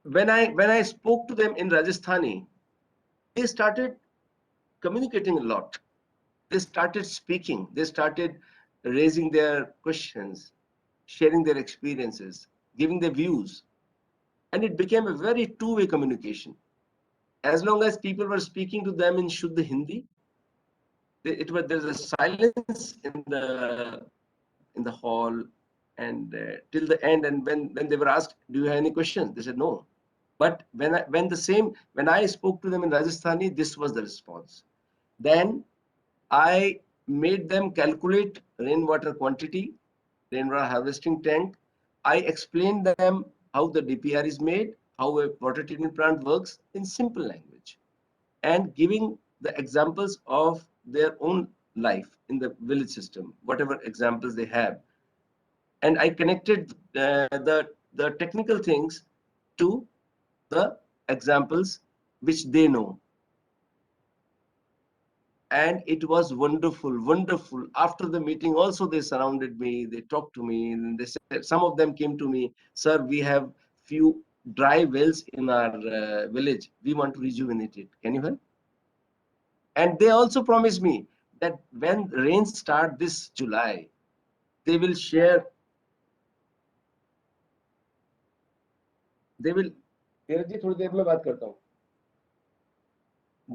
When I spoke to them in Rajasthani, they started communicating a lot. They started speaking. They started raising their questions, sharing their experiences, giving their views, and it became a very two-way communication. As long as people were speaking to them in Shuddha Hindi, there's a silence in the hall, and till the end. And when they were asked, "Do you have any questions?" they said no. But when I spoke to them in Rajasthani, this was the response. Then I made them calculate rainwater quantity, rainwater harvesting tank. I explained them how the DPR is made, how a water treatment plant works in simple language, and giving the examples of their own life in the village system, whatever examples they have. And I connected the technical things to the examples which they know. And it was wonderful, wonderful. After the meeting also, they surrounded me, they talked to me, and they said, some of them came to me, "Sir, we have few dry wells in our village, we want to rejuvenate it, can you help?" And they also promised me that when rains start this July, they will share, they will they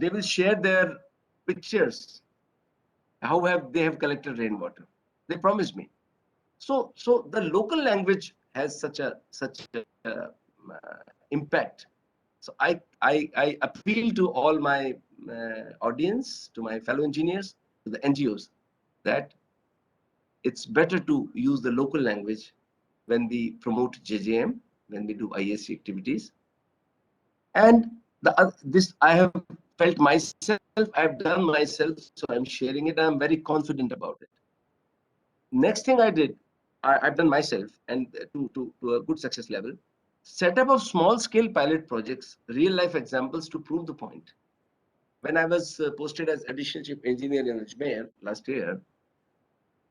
will share their pictures, how they have collected rainwater. They promised me. So the local language has such a impact. So I appeal to all my audience, to my fellow engineers, to the NGOs, that it's better to use the local language when we promote JJM, when we do IEC activities. And this I have felt myself, I've done myself, so I'm sharing it. I'm very confident about it. Next thing I did, I've done myself, and to a good success level, setup of small scale pilot projects, real life examples to prove the point. When I was posted as additional chief engineer in Ajmer last year,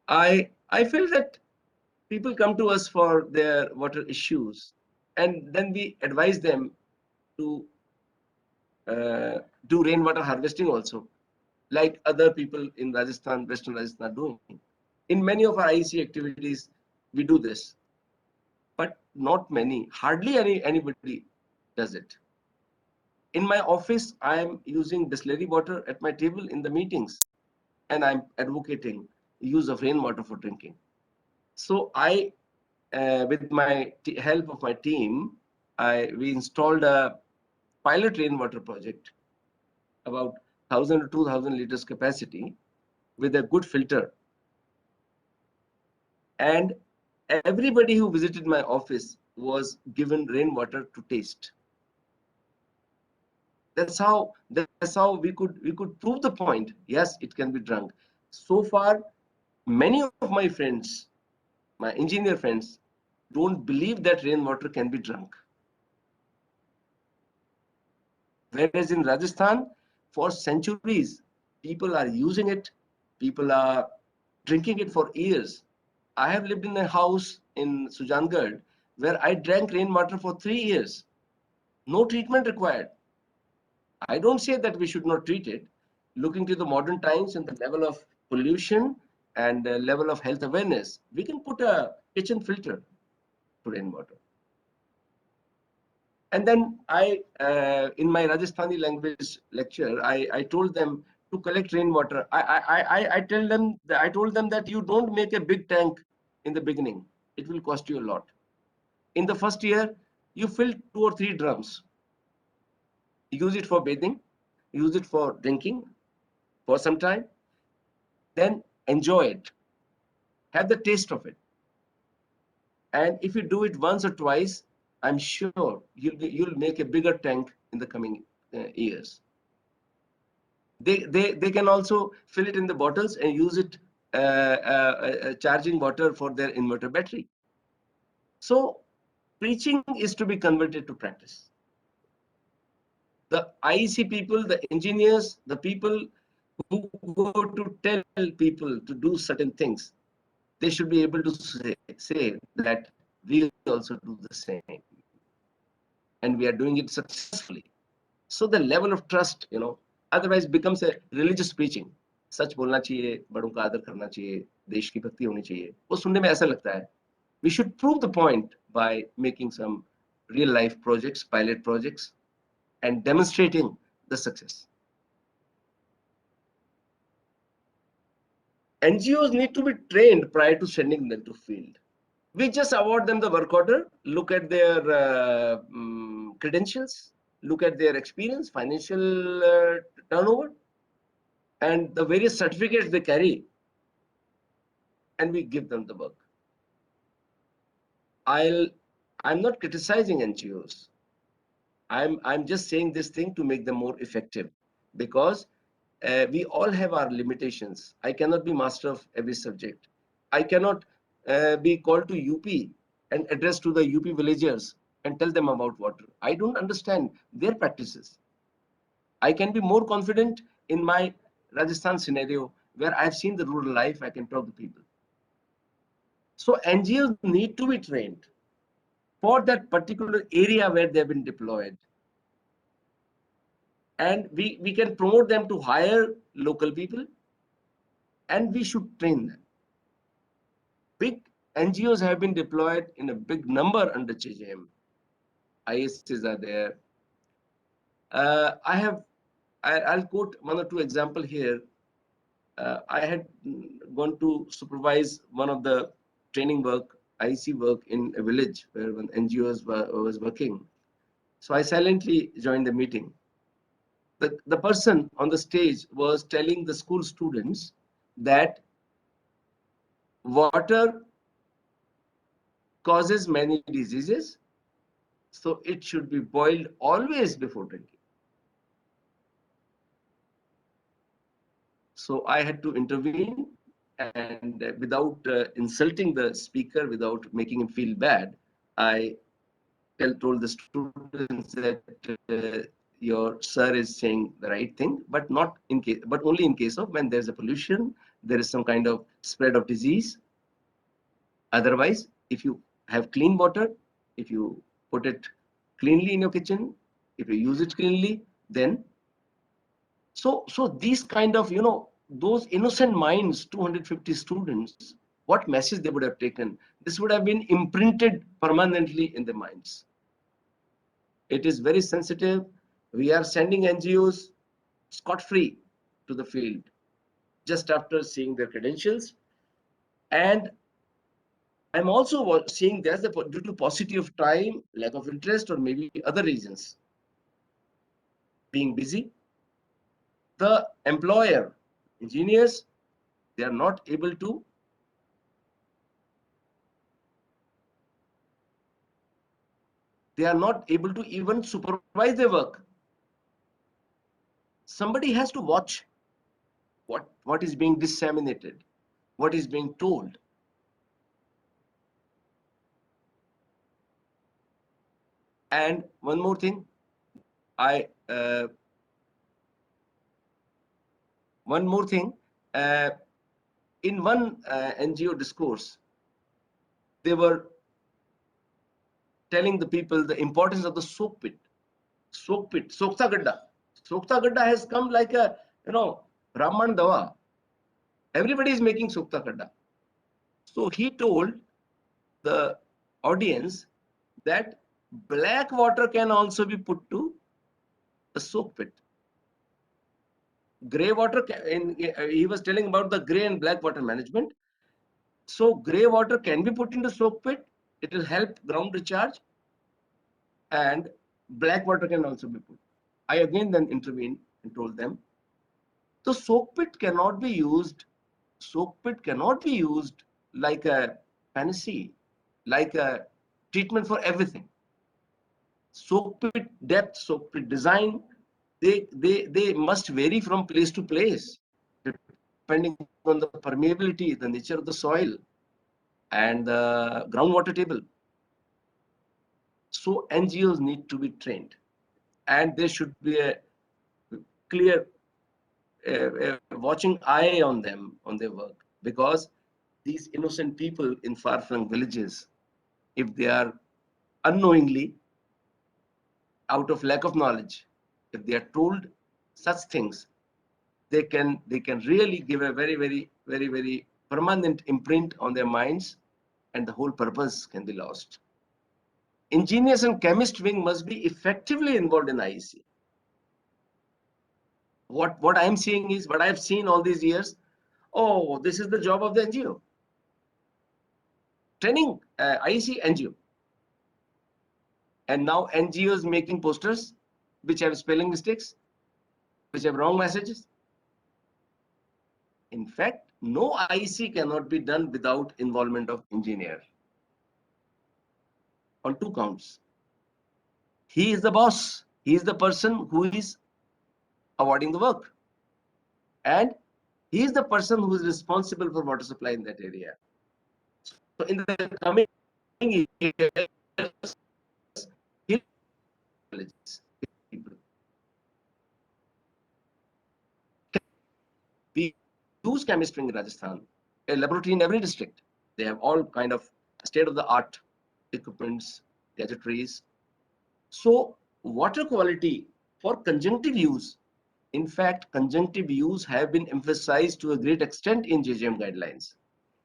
I feel that people come to us for their water issues, and then we advise them to do rainwater harvesting also, like other people in Rajasthan, Western Rajasthan are doing. In many of our IEC activities, we do this, but not many, hardly anybody does it. In my office, I am using distillery water at my table in the meetings, and I'm advocating use of rainwater for drinking. So with my help of my team, we installed a pilot rainwater project about 1,000 to 2,000 liters capacity with a good filter. And everybody who visited my office was given rainwater to taste. That's how we could prove the point. Yes, it can be drunk. So far, many of my friends, my engineer friends, don't believe that rainwater can be drunk. Whereas in Rajasthan, for centuries, people are using it, people are drinking it for years. I have lived in a house in Sujangarh where I drank rainwater for 3 years. No treatment required. I don't say that we should not treat it. Looking to the modern times and the level of pollution and the level of health awareness, we can put a kitchen filter to rainwater. And then in my Rajasthani language lecture, I told them to collect rainwater. I told them that you don't make a big tank in the beginning. It will cost you a lot. In the first year, you fill 2 or 3 drums. Use it for bathing, use it for drinking for some time, then enjoy it. Have the taste of it. And if you do it once or twice, I'm sure you'll make a bigger tank in the coming years. They can also fill it in the bottles and use it charging water for their inverter battery. So preaching is to be converted to practice. The IEC people, the engineers, the people who go to tell people to do certain things, they should be able to say that we also do the same. And we are doing it successfully. So the level of trust, otherwise becomes a religious preaching. सच बोलना चाहिए, बड़ों का आदर करना चाहिए, देश की भक्ति होनी चाहिए. वो सुनने में ऐसा लगता है. We should prove the point by making some real life projects, pilot projects, and demonstrating the success. NGOs need to be trained prior to sending them to field. We just award them the work order, look at their credentials, look at their experience, financial turnover, and the various certificates they carry, and we give them the work. I'm not criticizing NGOs. I'm just saying this thing to make them more effective, because we all have our limitations. I cannot be master of every subject. I cannot be called to UP and address to the UP villagers and tell them about water. I don't understand their practices. I can be more confident in my Rajasthan scenario where I've seen the rural life. I can talk to people. So NGOs need to be trained for that particular area where they've been deployed. And we can promote them to hire local people, and we should train them. Big NGOs have been deployed in a big number under JJM. ISs are there. I'll quote 1 or 2 examples here. I had gone to supervise one of the training work, IC work in a village where one NGO was working. So I silently joined the meeting. The person on the stage was telling the school students that water causes many diseases, so it should be boiled always before drinking. So I had to intervene, and without insulting the speaker, without making him feel bad, I told the students that your sir is saying the right thing, but not in case, but only in case of when there's a pollution there is some kind of spread of disease. Otherwise, if you have clean water, if you put it cleanly in your kitchen, if you use it cleanly, then so these kind of, those innocent minds, 250 students, what message they would have taken? This would have been imprinted permanently in their minds. It is very sensitive. We are sending NGOs scot-free to the field just after seeing their credentials. And I'm also seeing that due to paucity of time, lack of interest, or maybe other reasons, being busy, the employer, engineers, they are not able to even supervise their work. Somebody has to watch what is being disseminated, what is being told. And one more thing, in one NGO discourse, they were telling the people the importance of the soak pit. Sokta Gadda. Sokta Gadda has come like a, Raman Dawa. Everybody is making Sokta Gadda. So he told the audience that black water can also be put to the soak pit. Gray water, he was telling about the gray and black water management. So gray water can be put into soak pit. It will help ground recharge. And black water can also be put. I again then intervened and told them, the soak pit cannot be used. Soak pit cannot be used like a panacea, like a treatment for everything. Soak pit depth, soak pit design, they must vary from place to place, depending on the permeability, the nature of the soil, and the groundwater table. So NGOs need to be trained, and there should be a clear watching eye on them, on their work, because these innocent people in far-flung villages, if they are unknowingly, out of lack of knowledge, if they are told such things, they can really give a very, very, very, very permanent imprint on their minds, and the whole purpose can be lost. Engineers and chemist wing must be effectively involved in IEC. What I'm seeing is, what I've seen all these years, oh, this is the job of the NGO. Training IEC NGO. And now NGOs making posters which have spelling mistakes, which have wrong messages. In fact, no IEC cannot be done without involvement of engineer. On two counts. He is the boss. He is the person who is awarding the work. And he is the person who is responsible for water supply in that area. So in the coming years, we use chemistry in Rajasthan, a laboratory in every district. They have all kind of state-of-the-art equipments, gadgetries. So water quality for conjunctive use, in fact, conjunctive use have been emphasized to a great extent in JJM guidelines.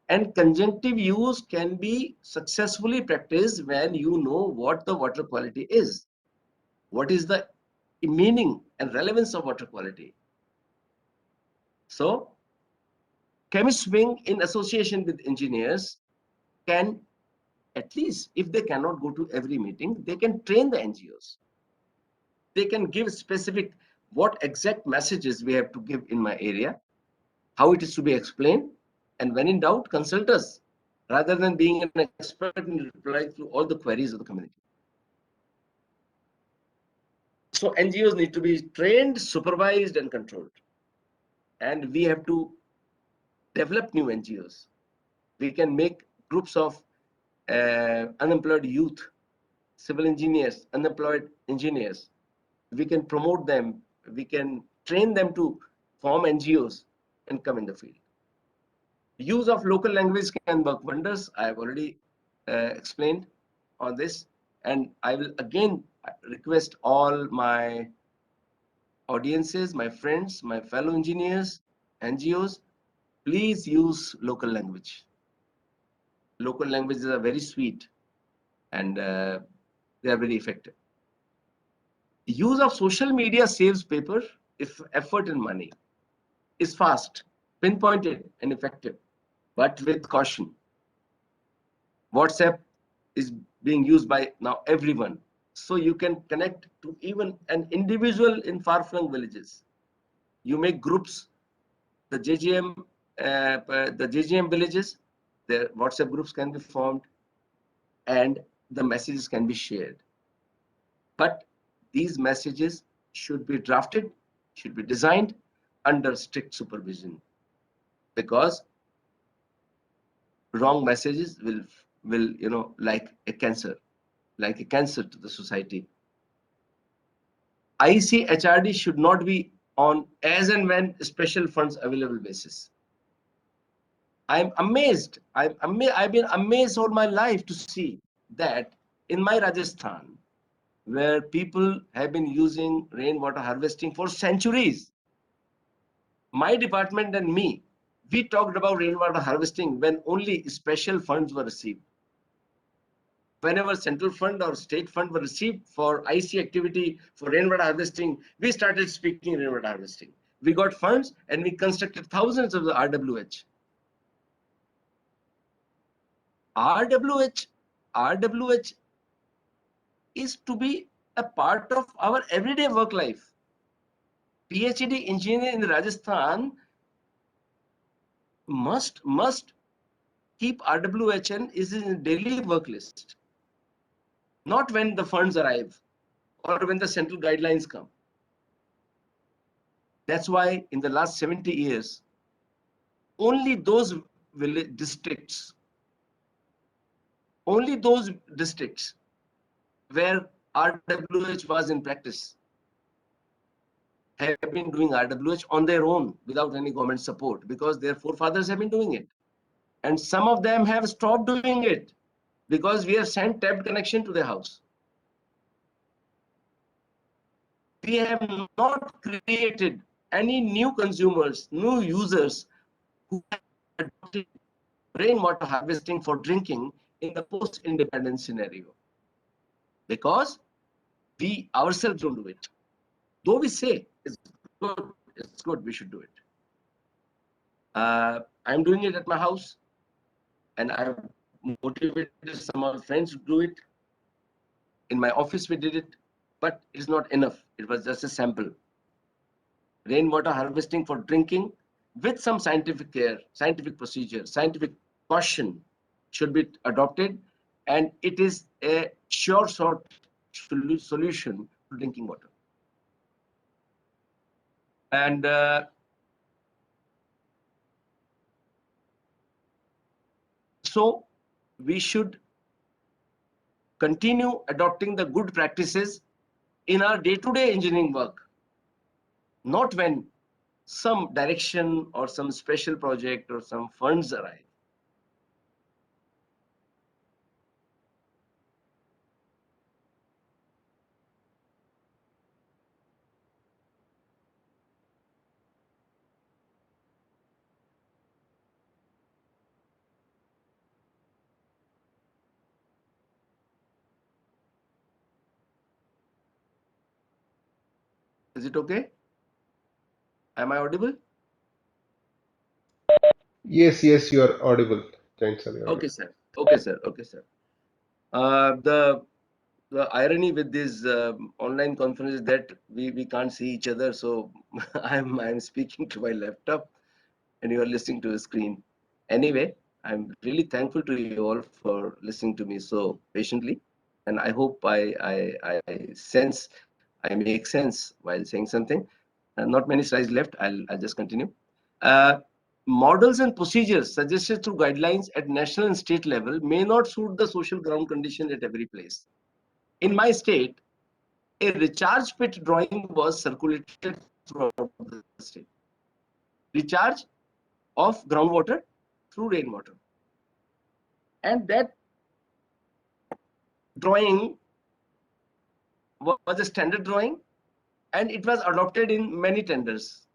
And conjunctive use can be successfully practiced when you know what the water quality is. What is the meaning and relevance of water quality? So, chemist wing in association with engineers can, at least if they cannot go to every meeting, they can train the NGOs. They can give specific what exact messages we have to give in my area, how it is to be explained, and when in doubt, consult us, rather than being an expert in replying to all the queries of the community. So NGOs need to be trained, supervised, and controlled. And we have to develop new NGOs. We can make groups of unemployed youth, civil engineers, unemployed engineers. We can promote them. We can train them to form NGOs and come in the field. Use of local language can work wonders. I have already explained on this, and I will again request all my audiences, my friends, my fellow engineers, NGOs, please use local language. Local languages are very sweet, and they are very effective. Use of social media saves paper, if effort and money. Is fast, pinpointed, and effective, but with caution. WhatsApp is being used by now everyone, so you can connect to even an individual in far-flung villages. You make groups, the JGM villages, their WhatsApp groups can be formed, and the messages can be shared. But these messages should be drafted, should be designed under strict supervision, because wrong messages will like a cancer to the society. IEC HRD should not be on as and when special funds available basis. I've been amazed all my life to see that in my Rajasthan, where people have been using rainwater harvesting for centuries, my department and me, we talked about rainwater harvesting when only special funds were received. Whenever central fund or state fund were received for IC activity for rainwater harvesting, we started speaking rainwater harvesting. We got funds and we constructed thousands of the RWH. RWH is to be a part of our everyday work life. PhD engineer in Rajasthan must keep RWHN is in daily work list, not when the funds arrive or when the central guidelines come. That's why in the last 70 years, only those districts where RWH was in practice have been doing RWH on their own without any government support, because their forefathers have been doing it. And some of them have stopped doing it because we have sent tapped connection to their house. We have not created any new consumers, new users who have adopted rainwater harvesting for drinking in the post-independence scenario, because we ourselves don't do it. Though we say it's good, we should do it. I'm doing it at my house, and I've motivated some of my friends to do it. In my office, we did it, but it's not enough. It was just a sample. Rainwater harvesting for drinking with some scientific care, scientific procedure, scientific caution should be adopted, and it is a sure sort solution to drinking water. And so we should continue adopting the good practices in our day-to-day engineering work, not when some direction or some special project or some funds arrive. Is it okay? Am I audible? Yes, yes, you are audible. Jain sir, you are Okay, audible. sir. Okay, sir. Okay, sir. The irony with these online conferences that we can't see each other, so I'm speaking to my laptop and you are listening to a screen. Anyway, I'm really thankful to you all for listening to me so patiently, and I hope I sense I make sense while saying something. Not many slides left. I'll just continue. Uh, Models and procedures suggested through guidelines at national and state level may not suit the social ground condition at every place. In my state, a recharge pit drawing was circulated throughout the state. Recharge of groundwater through rainwater. And that drawing was a standard drawing, and it was adopted in many tenders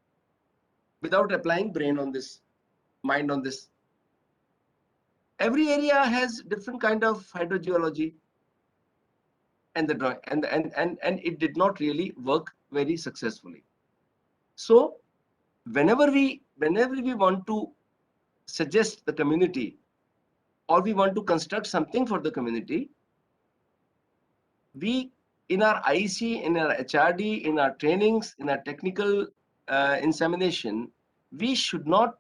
without applying brain on this, mind on this. Every area has different kind of hydrogeology, and the drawing and it did not really work very successfully. So whenever we want to suggest the community, or we want to construct something for the community, we, in our IEC, in our HRD, in our trainings, in our technical insemination, we should not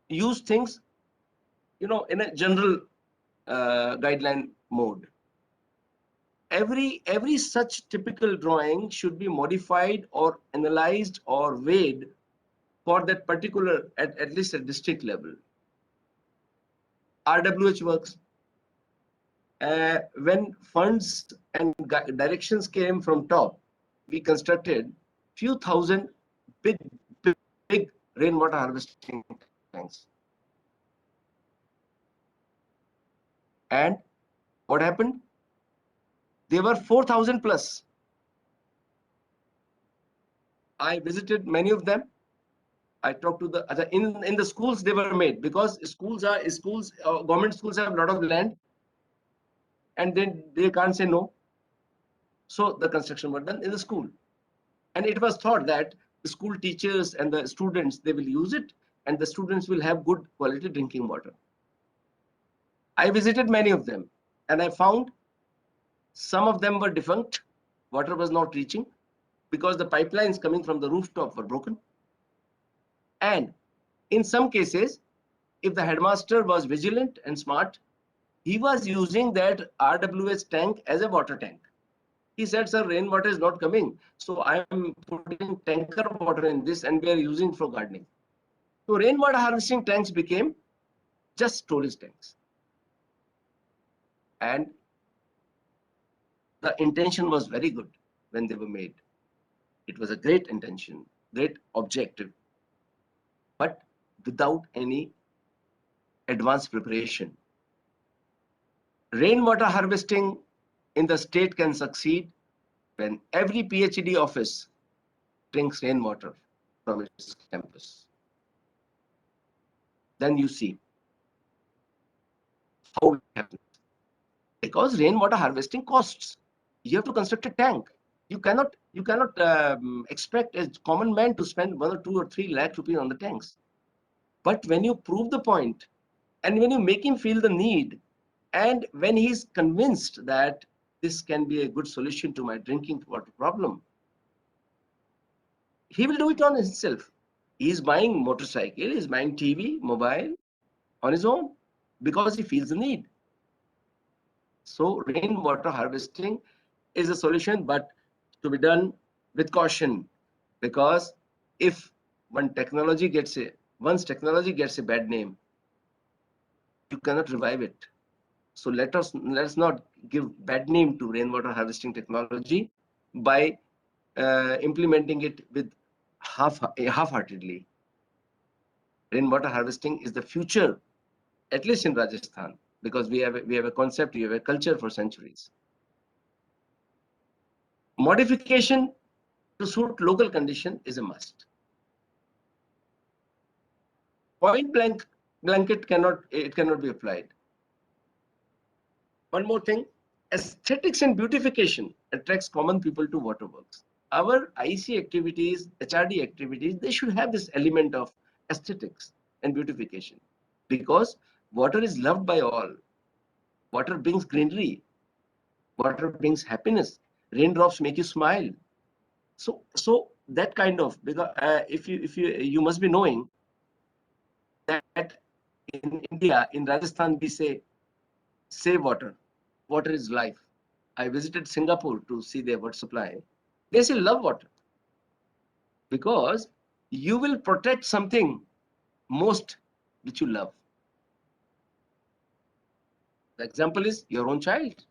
use things, in a general guideline mode. Every such typical drawing should be modified or analyzed or weighed for that particular, at least at district level. RWH works. When funds and directions came from top, we constructed few thousand big rainwater harvesting tanks. And what happened? They were 4,000 plus. I visited many of them. I talked to the other, in the schools they were made, because government schools have a lot of land, and then they can't say no. So the construction was done in the school, and it was thought that the school teachers and the students, they will use it, and the students will have good quality drinking water. I visited many of them, and I found some of them were defunct. Water was not reaching because the pipelines coming from the rooftop were broken. And in some cases, if the headmaster was vigilant and smart, he was using that RWS tank as a water tank. He said, sir, rainwater is not coming, so I am putting tanker water in this, and we are using for gardening. So rainwater harvesting tanks became just storage tanks. And the intention was very good when they were made. It was a great intention, great objective, but without any advanced preparation. Rainwater harvesting in the state can succeed when every PhD office drinks rainwater from its campus. Then you see how it happens. Because rainwater harvesting costs. You have to construct a tank. You cannot expect a common man to spend 1 or 2 or 3 lakh rupees on the tanks. But when you prove the point, and when you make him feel the need, and when he's convinced that this can be a good solution to my drinking water problem, he will do it on himself. He's buying motorcycle, he's buying TV, mobile on his own, because he feels the need. So rainwater harvesting is a solution, but to be done with caution, because if once technology gets a bad name, you cannot revive it. So let's not give bad name to rainwater harvesting technology by implementing it with half-heartedly. Rainwater harvesting is the future, at least in Rajasthan, because we have a concept, we have a culture for centuries. Modification to suit local condition is a must. Point blanket cannot be applied. One more thing, aesthetics and beautification attracts common people to waterworks. Our IC activities, HRD activities, they should have this element of aesthetics and beautification, because water is loved by all. Water brings greenery. Water brings happiness. Raindrops make you smile. So that kind of, because if you must be knowing that in India, in Rajasthan, we say, save water. Water is life. I visited Singapore to see their water supply. They say love water, because you will protect something most which you love. The example is your own child.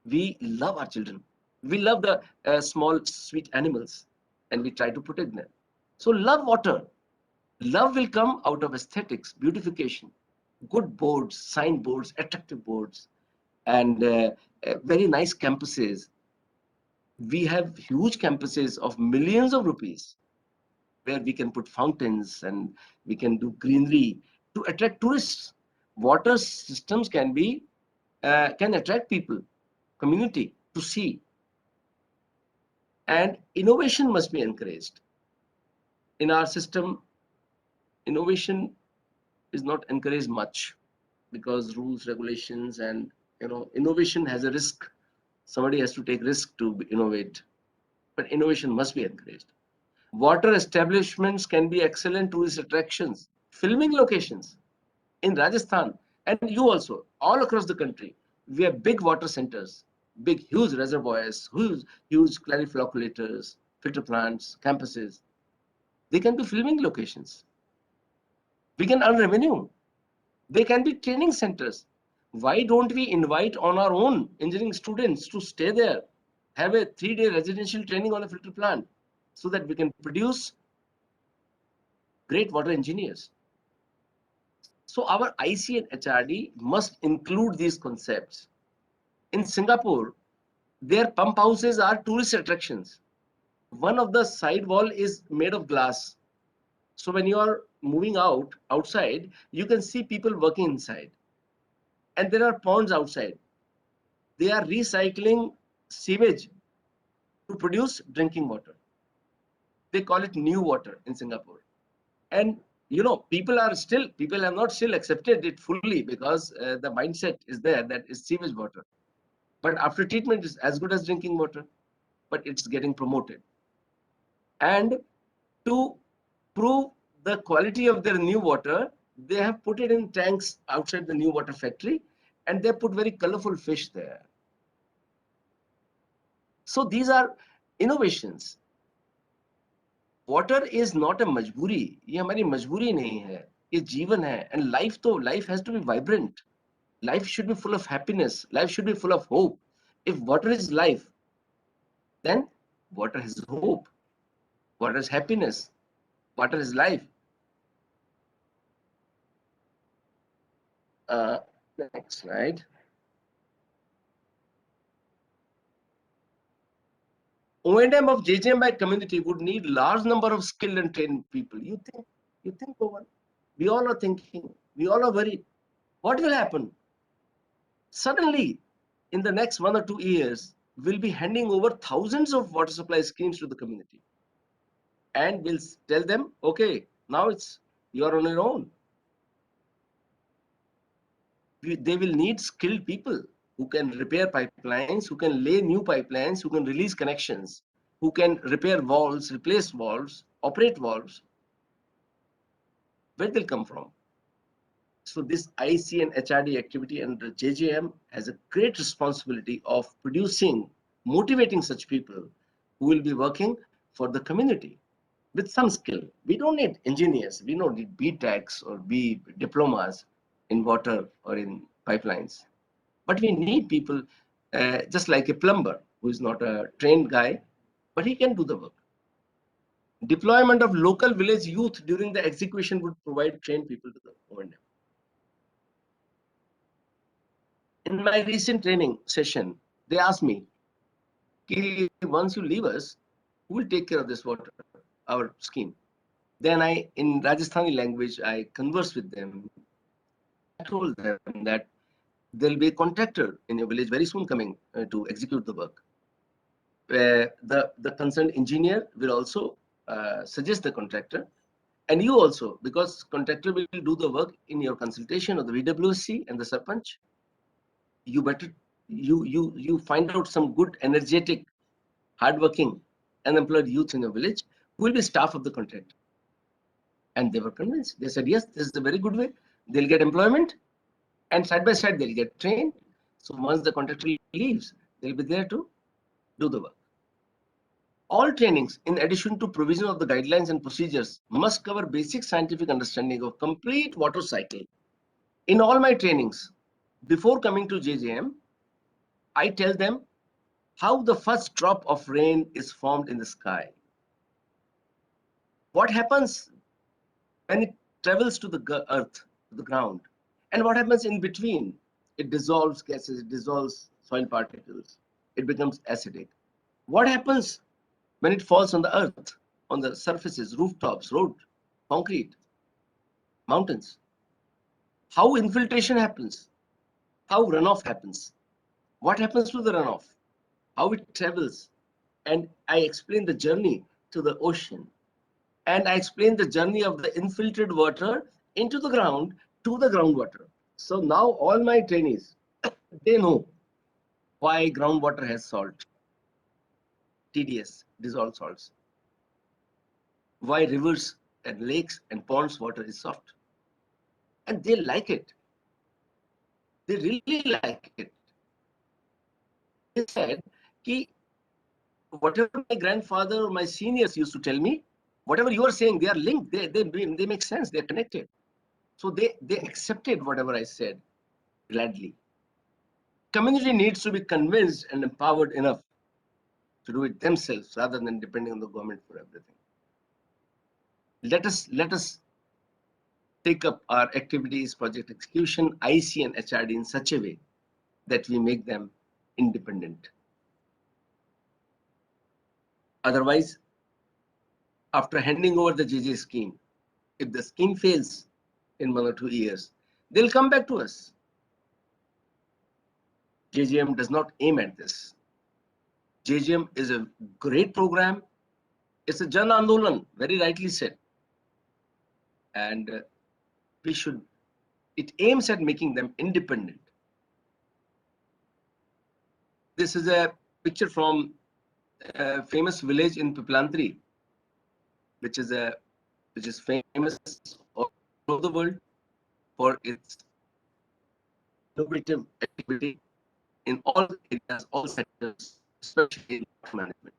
We love our children. We love the small sweet animals, and we try to protect them. So love water. Love will come out of aesthetics, beautification, good boards, signboards, attractive boards, and very nice campuses. We have huge campuses of millions of rupees where we can put fountains and we can do greenery to attract tourists. Water systems can attract people, community to see, and innovation must be encouraged. In our system, innovation is not encouraged much because rules, regulations, and innovation has a risk. Somebody has to take risk to innovate, but innovation must be encouraged. Water establishments can be excellent tourist attractions, filming locations in Rajasthan, and you also, all across the country. We have big water centers, big, huge reservoirs, huge clariflocculators, filter plants, campuses. They can be filming locations. We can earn revenue. They can be training centers. Why don't we invite on our own engineering students to stay there, have a 3-day residential training on a filter plant, so that we can produce great water engineers? So our IC and HRD must include these concepts. In Singapore, their pump houses are tourist attractions. One of the side wall is made of glass. So when you are moving outside, you can see people working inside. And there are ponds outside. They are recycling sewage to produce drinking water. They call it new water in Singapore. And people have not still accepted it fully because the mindset is there that is sewage water. But after treatment is as good as drinking water, but it's getting promoted. And to prove the quality of their new water, they have put it in tanks outside the new water factory, and they put very colorful fish there. So these are innovations. Water is not a majburi. ये हमारी मजबूरी नहीं है, ये जीवन है. And life has to be vibrant. Life should be full of happiness. Life should be full of hope. If water is life, then water has hope. Water is happiness. Water is life. Next slide. O&M of JJM by community would need large number of skilled and trained people. You think, Pawan? We all are thinking. We all are worried. What will happen? Suddenly, in the next 1 or 2 years, we'll be handing over thousands of water supply schemes to the community. And we'll tell them, okay, now you're on your own. They will need skilled people who can repair pipelines, who can lay new pipelines, who can release connections, who can repair valves, replace valves, operate valves. Where they'll come from? So this IC and HRD activity under JJM has a great responsibility of producing, motivating such people who will be working for the community with some skill. We don't need engineers. We don't need BTechs or B diplomas in water or in pipelines. But we need people just like a plumber who is not a trained guy, but he can do the work. Deployment of local village youth during the execution would provide trained people to the O&M. In my recent training session, they asked me, once you leave us, who will take care of this water, our scheme? Then in Rajasthani language, I conversed with them. I told them that there'll be a contractor in your village very soon coming to execute the work. Where the concerned engineer will also suggest the contractor, and you also, because contractor will do the work in your consultation of the VWC and the Sarpanch. You better you find out some good, energetic, hardworking, unemployed youth in your village who will be staff of the contractor. And they were convinced. They said, yes, this is a very good way. They'll get employment, and side by side they'll get trained. So once the contractor leaves, they'll be there to do the work. All trainings, in addition to provision of the guidelines and procedures, must cover basic scientific understanding of complete water cycle. In all my trainings, before coming to JJM, I tell them how the first drop of rain is formed in the sky. What happens when it travels to the earth, to the ground? And what happens in between? It dissolves gases, it dissolves soil particles, it becomes acidic. What happens when it falls on the earth, on the surfaces, rooftops, road, concrete, mountains? How infiltration happens? How runoff happens? What happens to the runoff? How it travels? And I explain the journey to the ocean. And I explain the journey of the infiltrated water into the ground to the groundwater. So now all my trainees, they know why groundwater has salt, TDS, dissolved salts, why rivers and lakes and ponds water is soft. And they like it. They really like it. They said, Ki, whatever my grandfather or my seniors used to tell me, whatever you are saying, they are linked, they make sense, they're connected. So they accepted whatever I said gladly. Community needs to be convinced and empowered enough to do it themselves rather than depending on the government for everything. Let us take up our activities, project execution, IEC and HRD in such a way that we make them independent. Otherwise, after handing over the JJ scheme, if the scheme fails in 1 or 2 years, they'll come back to us. JJM does not aim at this. JJM is a great program. It's a Jan Andolan, very rightly said. And it aims at making them independent. This is a picture from a famous village in Piplantri, which is famous all over the world for its innovative activity in all areas, all sectors, especially in management.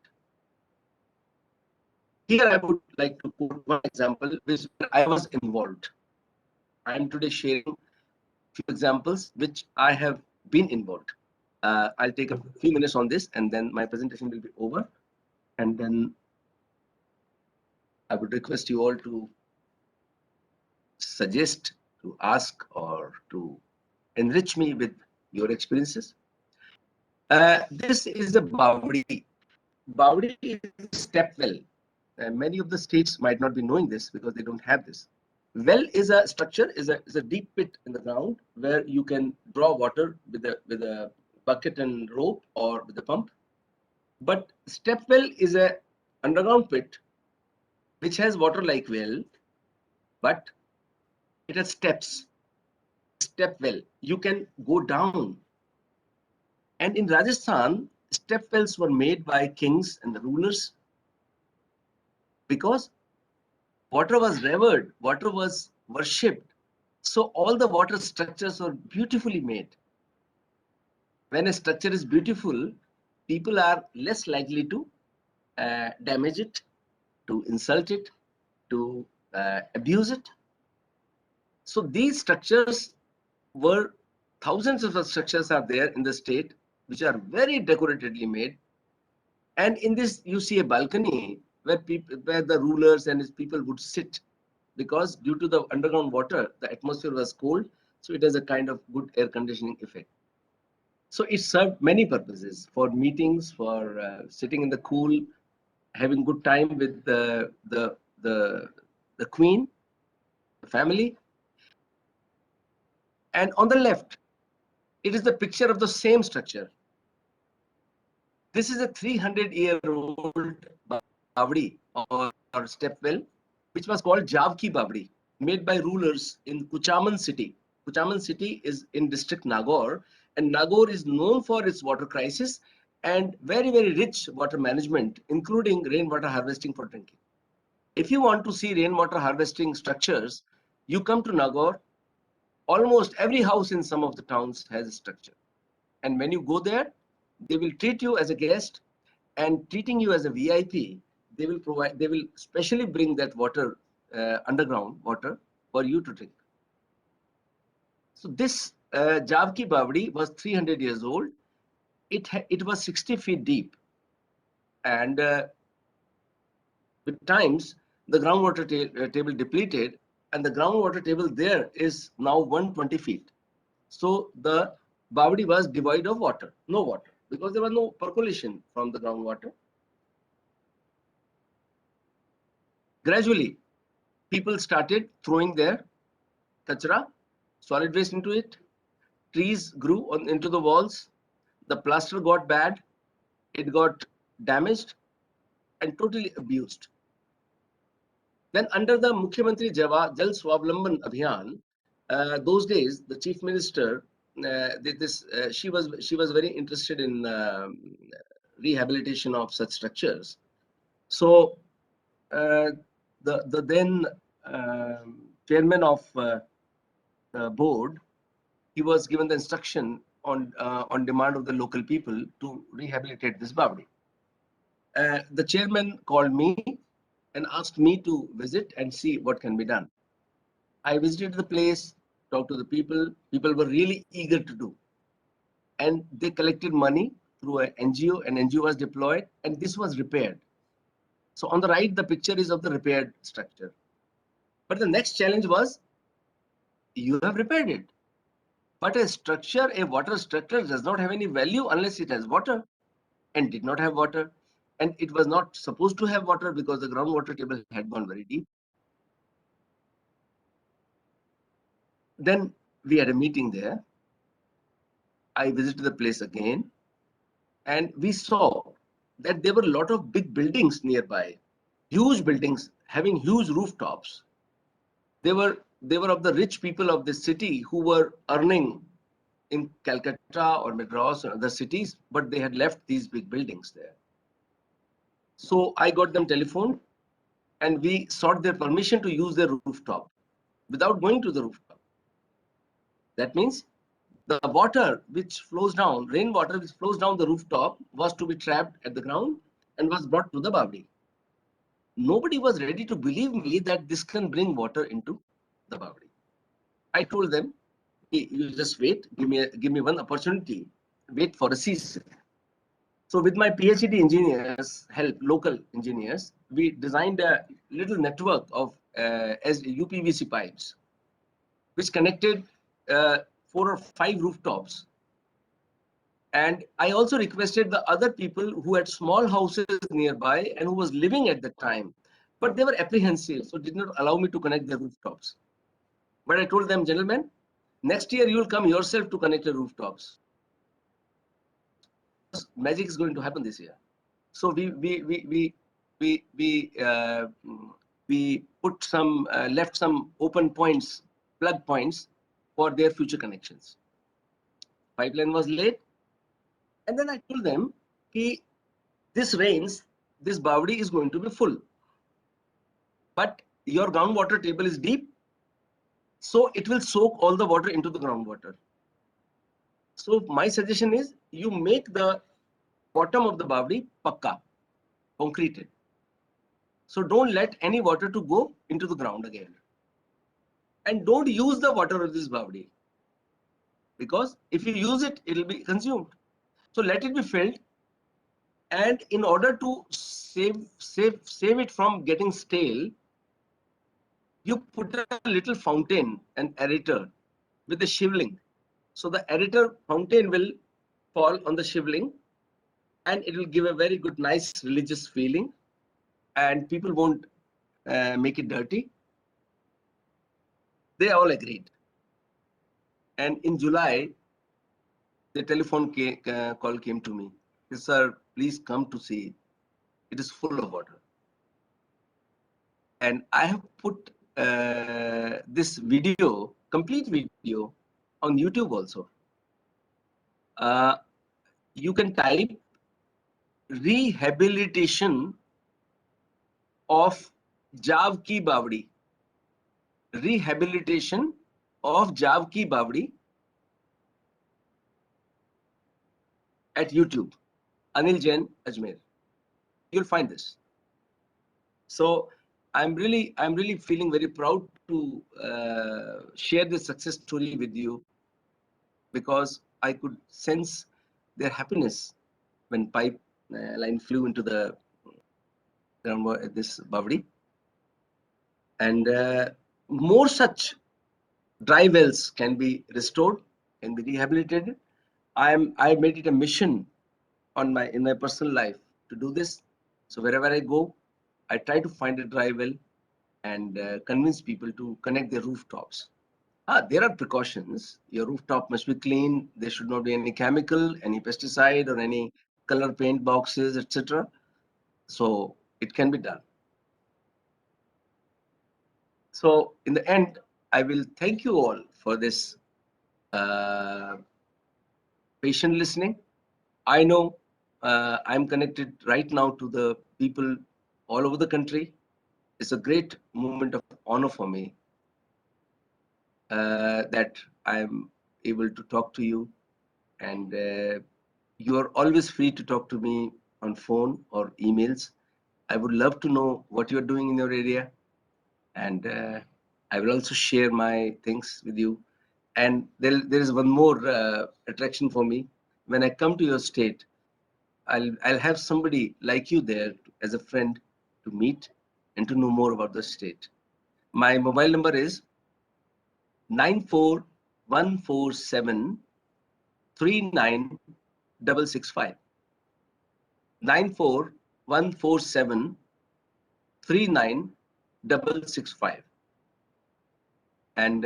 Here I would like to quote one example which I was involved. I am today sharing few examples which I have been involved. I'll take a few minutes on this and then my presentation will be over. And then I would request you all to suggest, to ask, or to enrich me with your experiences. This is a Bawdi. Bawdi is a step well. Many of the states might not be knowing this because they don't have this. Well is a structure, is a deep pit in the ground where you can draw water with a bucket and rope or with a pump. But step well is a underground pit which has water like well, but it has steps. Step well, you can go down. And in Rajasthan, step wells were made by kings and the rulers because water was revered, water was worshipped. So all the water structures were beautifully made. When a structure is beautiful, people are less likely to damage it, to insult it, to abuse it. So these structures were, thousands of structures are there in the state which are very decoratedly made. And in this, you see a balcony where the rulers and his people would sit, because due to the underground water, the atmosphere was cold, so it has a kind of good air conditioning effect. So it served many purposes, for meetings, for sitting in the cool, having good time with the queen, the family. And on the left, it is the picture of the same structure. This is a 300-year-old Bawdi or step well, which was called Javki Bawdi, made by rulers in Kuchaman city. Kuchaman city is in district Nagaur, and Nagaur is known for its water crisis and very, very rich water management, including rainwater harvesting for drinking. If you want to see rainwater harvesting structures, you come to Nagaur. Almost every house in some of the towns has a structure. And when you go there, they will treat you as a guest, and treating you as a VIP, they will specially bring that water, underground water, for you to drink. So this Javki Bawdi was 300 years old, it was 60 feet deep, and with times the groundwater table depleted, and the groundwater table there is now 120 feet. So the Bawadi was devoid of water, no water, because there was no percolation from the groundwater. Gradually, people started throwing their kachra, solid waste into it. Trees grew into the walls. The plaster got bad. It got damaged and totally abused. Then under the Mukhyamantri Jal Swavlamban Abhiyan, those days the chief minister, she was very interested in rehabilitation of such structures. So the then chairman of the board, he was given the instruction on demand of the local people to rehabilitate this Bawadi. The chairman called me and asked me to visit and see what can be done. I visited the place, talked to the people. People were really eager to do. And they collected money through an NGO. An NGO was deployed, and this was repaired. So on the right, the picture is of the repaired structure. But the next challenge was, you have repaired it. But a structure, a water structure, does not have any value unless it has water, and did not have water. And it was not supposed to have water because the groundwater table had gone very deep. Then we had a meeting there. I visited the place again, and we saw that there were a lot of big buildings nearby, huge buildings having huge rooftops. They were of the rich people of the city who were earning in Calcutta or Madras or other cities, but they had left these big buildings there. So I got them telephoned, and we sought their permission to use their rooftop without going to the rooftop. That means the water which flows down, rainwater which flows down the rooftop, was to be trapped at the ground and was brought to the Bawadi. Nobody was ready to believe me that this can bring water into the Bawadi. I told them, hey, you just wait, give me one opportunity, wait for a season. So with my PhD engineers help, local engineers, we designed a little network of as UPVC pipes, which connected 4 or 5 rooftops. And I also requested the other people who had small houses nearby and who was living at the time, but they were apprehensive, so did not allow me to connect their rooftops. But I told them, gentlemen, next year you will come yourself to connect the rooftops. Magic is going to happen this year. So we put some left some open points, plug points for their future connections. Pipeline was laid, and then I told them, this rains, this Bawadi is going to be full, but your groundwater table is deep, so it will soak all the water into the groundwater. So my suggestion is, you make the bottom of the Bawadi pakka, concreted. So don't let any water to go into the ground again. And don't use the water of this Bawadi, because if you use it, it will be consumed. So let it be filled, and in order to save it from getting stale, you put a little fountain, an aerator, with a shivling. So the aerator fountain will fall on the shivling, and it will give a very good, nice religious feeling, and people won't make it dirty. They all agreed. And in July, the telephone call came to me. Sir, please come to see. It is full of water. And I have put this video, complete video, on YouTube also. You can type rehabilitation of Jav Ki Bawadi. Rehabilitation of Jav Ki Bawadi at YouTube. Anil Jain, Ajmer. You'll find this. So I'm really feeling very proud to share this success story with you, because I could sense their happiness when pipe line flew into the ground, this Bavdi. And more such dry wells can be restored, can be rehabilitated. I made it a mission in my personal life to do this. So wherever I go, I try to find a dry well and convince people to connect their rooftops. There are precautions. Your rooftop must be clean. There should not be any chemical, any pesticide, or any color paint boxes, etc. So it can be done. So in the end, I will thank you all for this patient listening. I know I'm connected right now to the people all over the country. It's a great moment of honor for me that I'm able to talk to you, and you are always free to talk to me on phone or emails. I would love to know what you're doing in your area, and I will also share my things with you. And there is one more attraction for me. When I come to your state, I'll have somebody like you there as a friend to meet and to know more about the state. My mobile number is 94147 39665. 94147 39665. And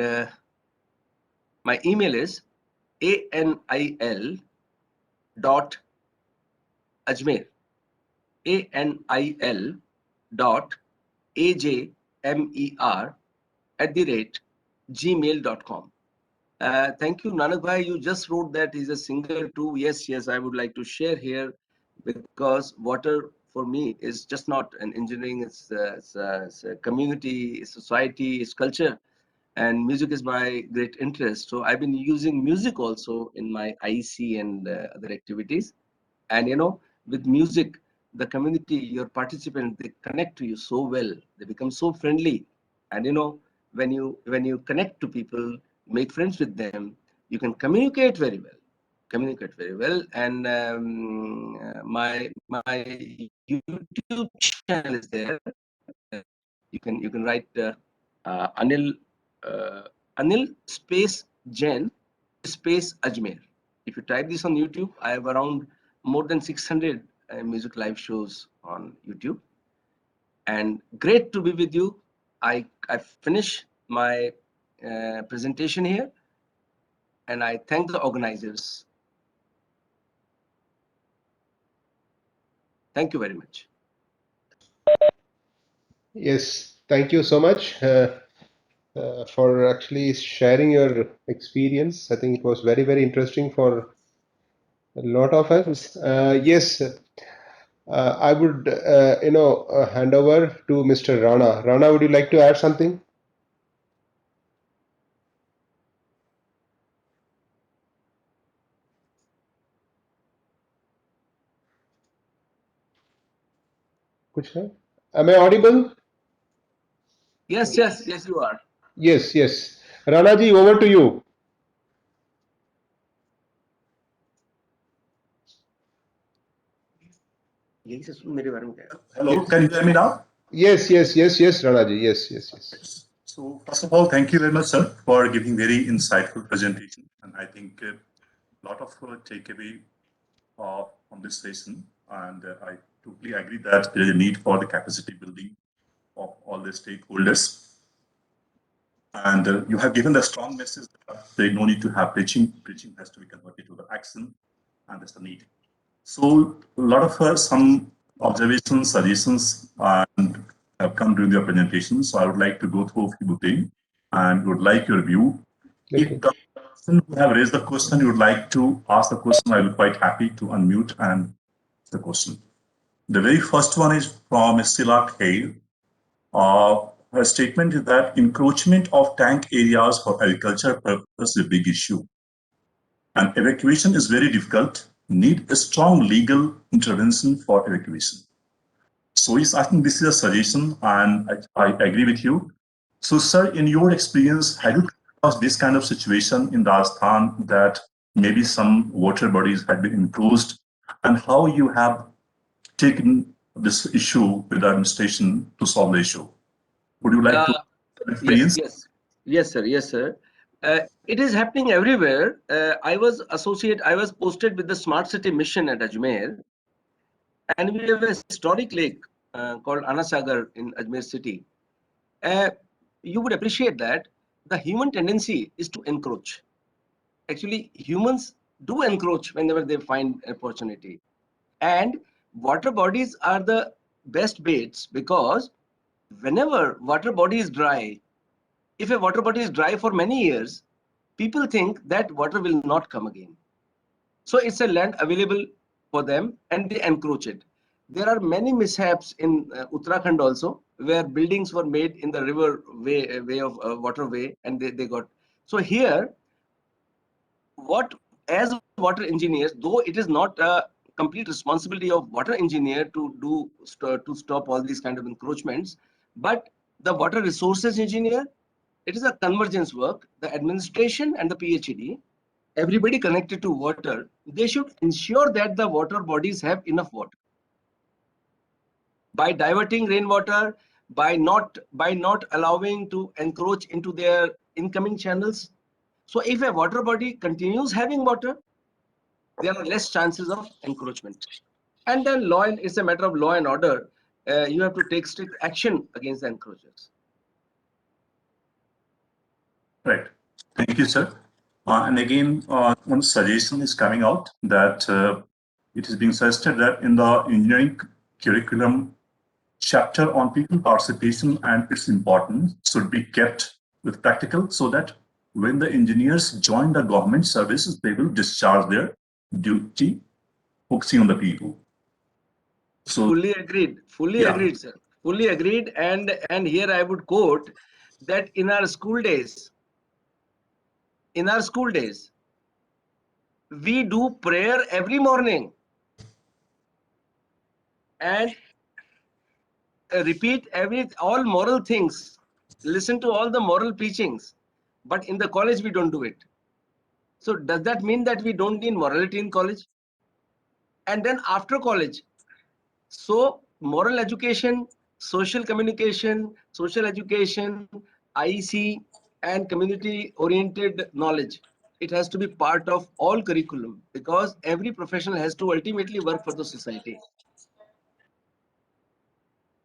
my email is anil.ajmer anil.ajmer@gmail.com. Thank you, Nanak Bhai. You just wrote that he's a singer too. Yes, I would like to share here, because water for me is just not an engineering, it's a community, it's society, it's culture, and music is my great interest. So I've been using music also in my IEC and other activities. And with music, the community, your participants, they connect to you so well, they become so friendly. And when you connect to people, make friends with them, you can communicate very well. And my YouTube channel is there. You can write anil anil space jain space ajmer. If you type this on YouTube, I have around more than 600 music live shows on YouTube. And great to be with you. I finish my presentation here, and I thank the organizers. Thank you very much. Yes, thank you so much for actually sharing your experience. I think it was very, very interesting for a lot of us. Yes, I would, hand over to Mr. Rana. Rana, would you like to add something? कुछ है? Am I audible? Yes, you are. Yes. Rana ji, over to you. यही से सुन मेरे बारे में क्या Hello, can you hear me now? Yes, Rana ji. Yes. So first of all, thank you very much, sir, for giving very insightful presentation. And I think a lot of takeaway from this session. And I totally agree that there is a need for the capacity building of all the stakeholders. And you have given the strong message that there is no need to have preaching. Preaching has to be converted to the action, and that's the need. So a lot of some observations, suggestions, and have come during your presentation. So I would like to go through a few things and would like your view. Okay. If the person who have raised the question, you would like to ask the question, I will be quite happy to unmute and ask the question. The very first one is from Stila Khair. Her statement is that encroachment of tank areas for agriculture purpose is a big issue. And evacuation is very difficult, need a strong legal intervention for evacuation. So yes, I think this is a suggestion, and I agree with you. So sir, in your experience, have you come across this kind of situation in Rajasthan that maybe some water bodies had been encroached, and how you have taken this issue with the administration to solve the issue. Would you like to Yes, experience? yes, sir, yes, sir. It is happening everywhere. I was posted with the Smart City mission at Ajmer, and we have a historic lake called Anasagar in Ajmer city. Uh, you would appreciate that the human tendency is to encroach. Actually, humans do encroach whenever they find opportunity, and water bodies are the best baits, because whenever water body is dry, if a water body is dry for many years, people think that water will not come again. So it's a land available for them and they encroach it. There are many mishaps in Uttarakhand also, where buildings were made in the river way of waterway, and they got. So here, what, as water engineers, though it is not a complete responsibility of water engineer to to stop all these kind of encroachments, but the water resources engineer, it is a convergence work. The administration and the PhD, everybody connected to water, they should ensure that the water bodies have enough water by diverting rainwater, by not allowing to encroach into their incoming channels. So if a water body continues having water, there are less chances of encroachment. And then it's a matter of law and order. You have to take strict action against the encroachers. Right. Thank you, sir. And again, one suggestion is coming out that it is being suggested that in the engineering curriculum, chapter on people participation and its importance should be kept with practical, so that when the engineers join the government services, they will discharge their duty focusing on the people. So, Fully agreed. Fully yeah, agreed, sir. Fully agreed. And here I would quote that in our school days, we do prayer every morning and repeat all moral things. Listen to all the moral preachings. But in the college, we don't do it. So does that mean that we don't need morality in college? And then after college, so moral education, social education, IEC, and community oriented knowledge, it has to be part of all curriculum, because every professional has to ultimately work for the society.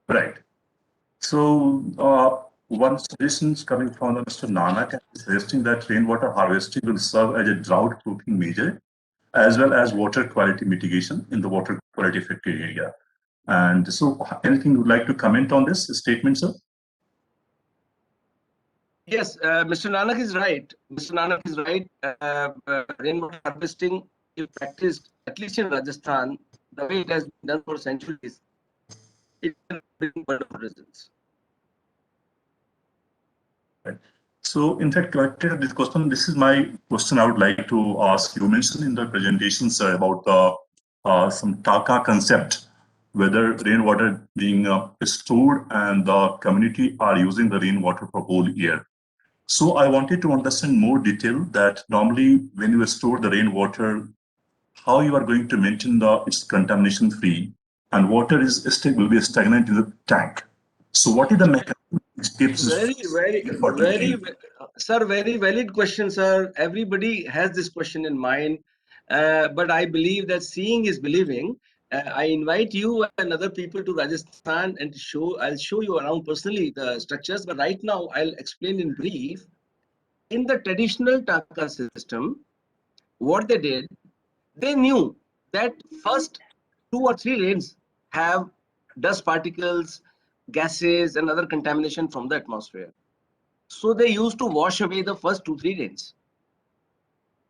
right. So, one suggestion is coming from Mr. Nanak, suggesting that rainwater harvesting will serve as a drought proofing measure, as well as water quality mitigation in the water quality affected area. And so, anything you would like to comment on this statement, sir? Yes, Mr. Nanak is right. Mr. Nanak is right. Rainwater harvesting, if practiced, at least in Rajasthan, the way it has been done for centuries, it can bring wonderful results. Right. So, in fact, connected to this question, this is my question I would like to ask. You mentioned in the presentation, sir, about the some Taka concept, whether rainwater being stored and the community are using the rainwater for whole year. So, I wanted to understand more detail that normally when you store the rainwater, how you are going to maintain its contamination free, and water will be stagnant in the tank. So, what is the mechanism which keeps Very, this very, fertility? sir, very valid question, sir. Everybody has this question in mind, but I believe that seeing is believing. I invite you and other people to Rajasthan and I'll show you around personally the structures, but right now I'll explain in brief. In the traditional Taka system, what they did, they knew that first 2 or 3 rains have dust particles, gases, and other contamination from the atmosphere. So they used to wash away the first 2, 3 rains.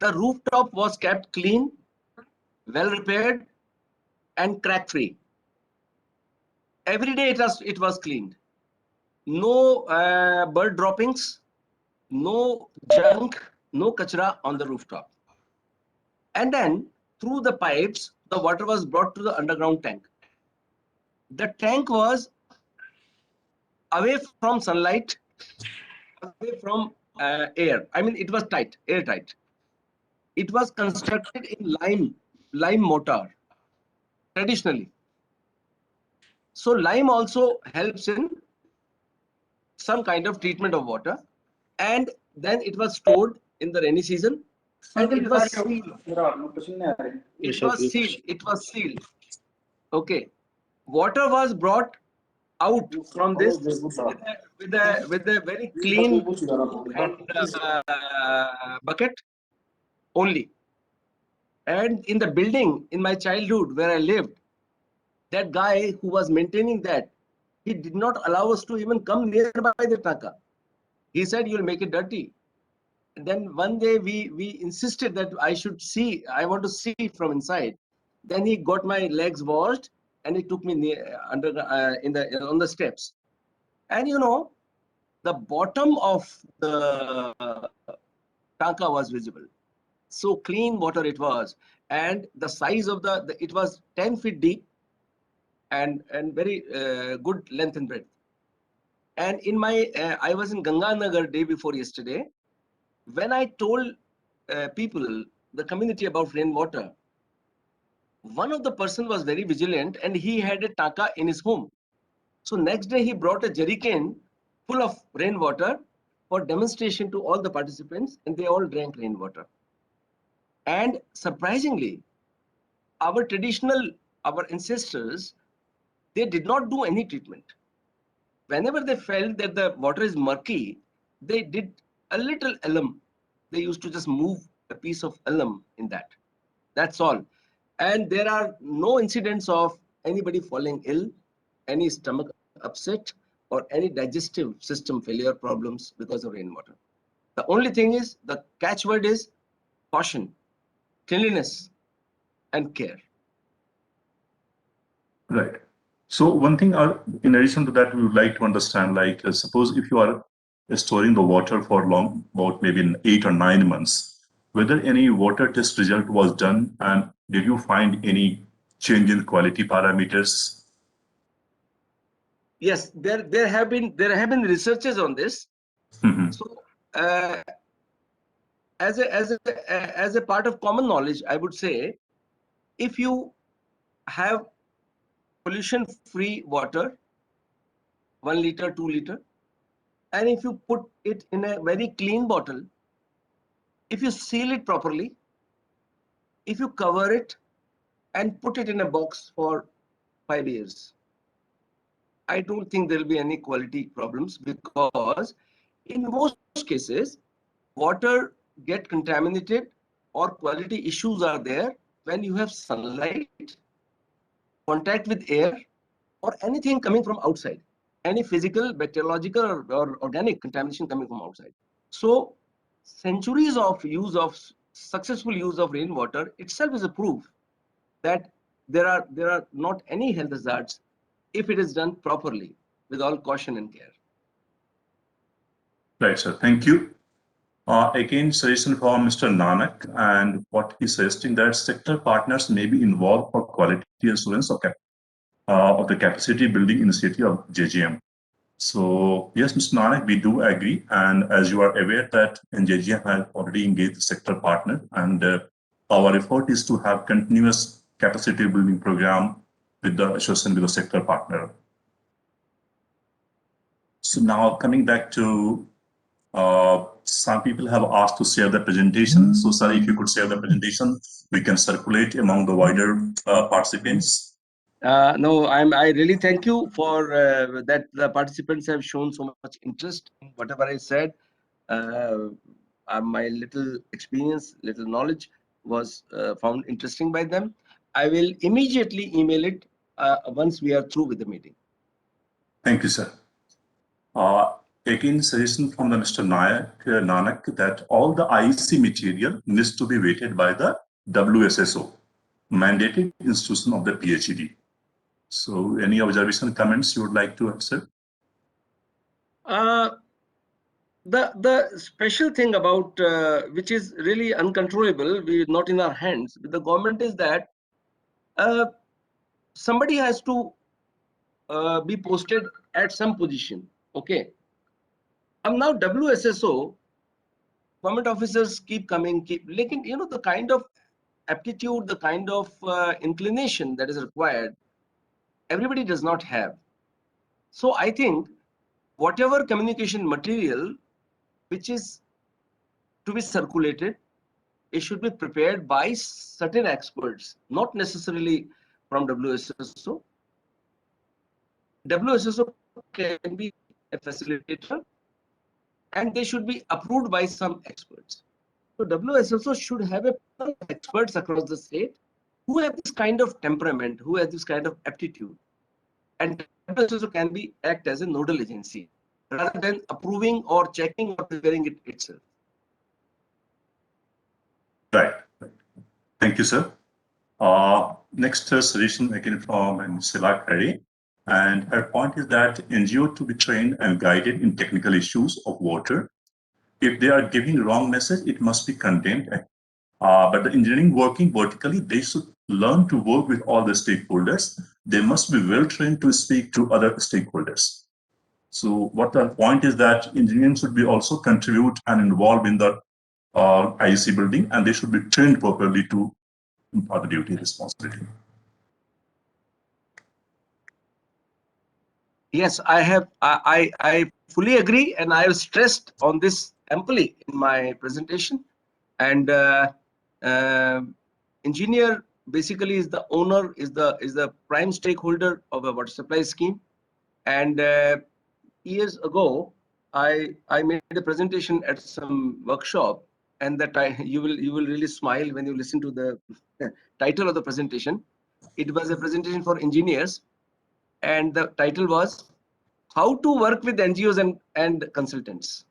The rooftop was kept clean, well repaired, and crack free. Every day it was cleaned. No bird droppings, no junk, no kachra on the rooftop. And then through the pipes, the water was brought to the underground tank. The tank was away from sunlight, away from air. I mean, it was tight, airtight. It was constructed in lime mortar traditionally. So lime also helps in some kind of treatment of water, and then it was stored in the rainy season, and it was sealed. It was sealed. Okay. Water was brought out from this with a very clean tube and bucket only. And in the building in my childhood where I lived, that guy who was maintaining that, he did not allow us to even come nearby the tanka. He said, "You'll make it dirty." And then one day we insisted that I want to see from inside. Then he got my legs washed and he took me near under on the steps. And the bottom of the tanka was visible. So clean water it was, and the size of it was 10 feet deep and very good length and breadth. And in my I was in Ganganagar day before yesterday. When I told people, the community, about rainwater, one of the person was very vigilant and he had a taka in his home. So next day he brought a jerrycan full of rainwater for demonstration to all the participants, and they all drank rainwater. And surprisingly, our ancestors, they did not do any treatment. Whenever they felt that the water is murky, they did a little alum. They used to just move a piece of alum in that. That's all. And there are no incidents of anybody falling ill, any stomach upset, or any digestive system failure problems because of rainwater. The only thing is, the catchword is caution, cleanliness, and care. Right. So one thing, in addition to that, we would like to understand, like, suppose if you are storing the water for long, about maybe 8 or 9 months, whether any water test result was done, and did you find any change in quality parameters? Yes, there have been researches on this. Mhm. So as a part of common knowledge, I would say, if you have pollution-free water, 1 liter, 2 liter, and if you put it in a very clean bottle, if you seal it properly, if you cover it and put it in a box for 5 years, I don't think there will be any quality problems, because in most cases, water get contaminated or quality issues are there when you have sunlight, contact with air, or anything coming from outside, any physical, bacteriological, or organic contamination coming from outside. So centuries of successful use of rainwater itself is a proof that there are not any health hazards if it is done properly with all caution and care. Right, sir. Thank you. Again, suggestion from Mr. Nanak, and what he's suggesting that sector partners may be involved for quality assurance of the capacity building initiative of JGM. So yes, Mr. Nanak, we do agree, and as you are aware that JGM has already engaged the sector partner, and our effort is to have continuous capacity building program with the association with the sector partner. So now coming back to some people have asked to share the presentation. So, sir, if you could share the presentation, we can circulate among the wider participants. No, I really thank you for that. The participants have shown so much interest in whatever I said. My little experience, little knowledge was found interesting by them. I will immediately email it once we are through with the meeting. Thank you, sir. Again, suggestion from the Mr. Nanak that all the IEC material needs to be weighted by the WSSO, mandated institution of the PhD. So, any observation, comments you would like to answer? The special thing about which is really uncontrollable, not in our hands with the government, is that somebody has to be posted at some position. Okay. Now WSSO government officers keep coming, like, the kind of aptitude, the kind of inclination that is required, everybody does not have. So I think whatever communication material which is to be circulated, it should be prepared by certain experts, not necessarily from WSSO. WSSO can be a facilitator, and they should be approved by some experts. So WSSO should have a panel of experts across the state who have this kind of temperament, who have this kind of aptitude, and WSSO can be act as a nodal agency rather than approving or checking or preparing it itself. Right. Thank you, sir. Next suggestion again from Sila Kari. And her point is that NGO to be trained and guided in technical issues of water. If they are giving wrong message, it must be condemned. But the engineering working vertically, they should learn to work with all the stakeholders. They must be well trained to speak to other stakeholders. So what the point is that engineering should be also contribute and involved in the IEC building, and they should be trained properly to impart the duty responsibility. Yes, I have. I fully agree, and I have stressed on this amply in my presentation. And engineer basically is the owner, is the prime stakeholder of a water supply scheme. And years ago, I made a presentation at some workshop, and that you will really smile when you listen to the title of the presentation. It was a presentation for engineers, and the title was "How to Work with NGOs and Consultants."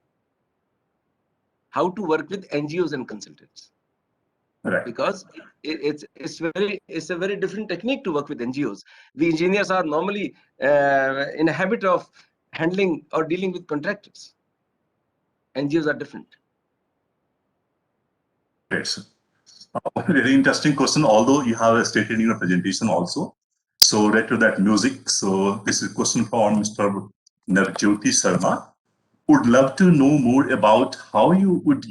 How to work with NGOs and consultants. Right. Because it's a very different technique to work with NGOs. We engineers are normally in a habit of handling or dealing with contractors. NGOs are different. Great, sir. Very interesting question, although you have stated in your presentation also. So right to that music. So this is a question from Mr. Navjyoti Sharma. Would love to know more about how you would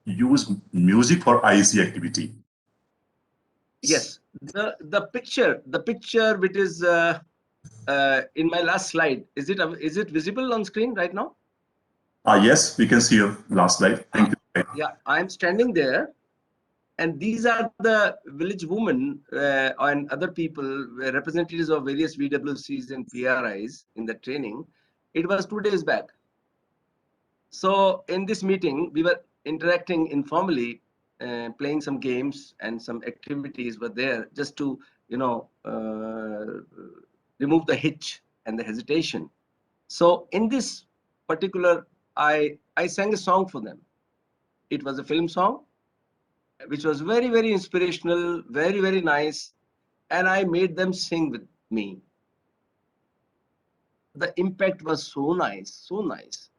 use music for IEC activity. Yes, the picture which is in my last slide, is it visible on screen right now? Yes, we can see your last slide. Thank you. Yeah, I'm standing there, and these are the village women and other people, representatives of various VWCs and PRIs in the training. It was 2 days back. So in this meeting, we were interacting informally, playing some games, and some activities were there just to, remove the hitch and the hesitation. So in this particular, I sang a song for them. It was a film song, which was very, very inspirational, very, very nice. And I made them sing with me. The impact was so nice, so nice.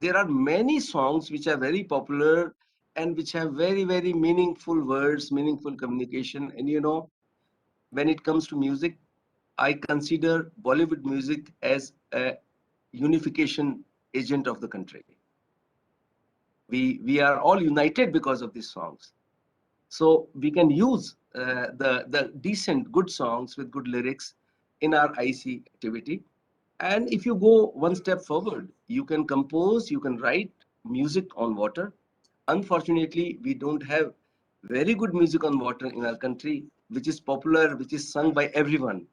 There are many songs which are very popular and which have very, very meaningful words, meaningful communication. And when it comes to music, I consider Bollywood music as a unification agent of the country. We are all united because of these songs. So we can use the decent, good songs with good lyrics in our IC activity. And if you go one step forward, you can compose, you can write music on water. Unfortunately, we don't have very good music on water in our country, which is popular, which is sung by everyone.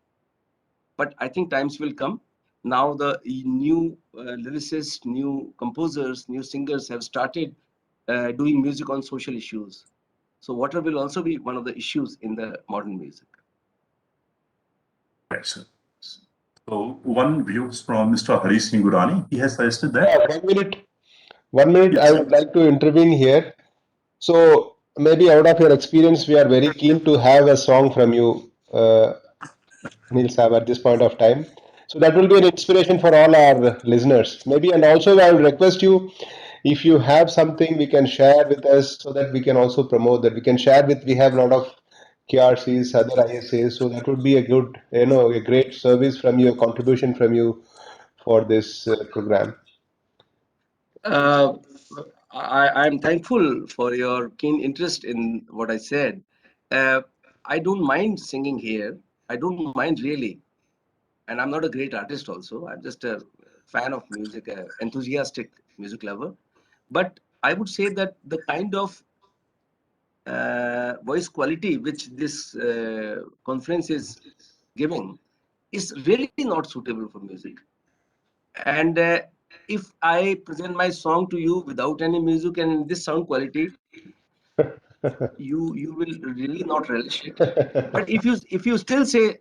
But I think times will come. Now the new lyricists, new composers, new singers have started doing music on social issues. So water will also be one of the issues in the modern music. Right, sir. So one view from Mr. Hari Singh Gurani. He has suggested that. Yeah, 1 minute. 1 minute, Yes, I would like to intervene here. So maybe out of your experience, we are very keen to have a song from you, Anil Sahab, at this point of time. So that will be an inspiration for all our listeners. Maybe, and also I will request you, if you have something we can share with us, so that we can also promote that. We can share with, we have a lot of KRCs, other ISAs, so that would be a good, a great service from you, a contribution from you for this program. Uh, I'm thankful for your keen interest in what I said. I don't mind singing here. I don't mind really. And I'm not a great artist also. I'm just a fan of music, a enthusiastic music lover. But I would say that the kind of voice quality which this conference is giving is really not suitable for music. And if I present my song to you without any music and this sound quality, you will really not relish it. But if you still say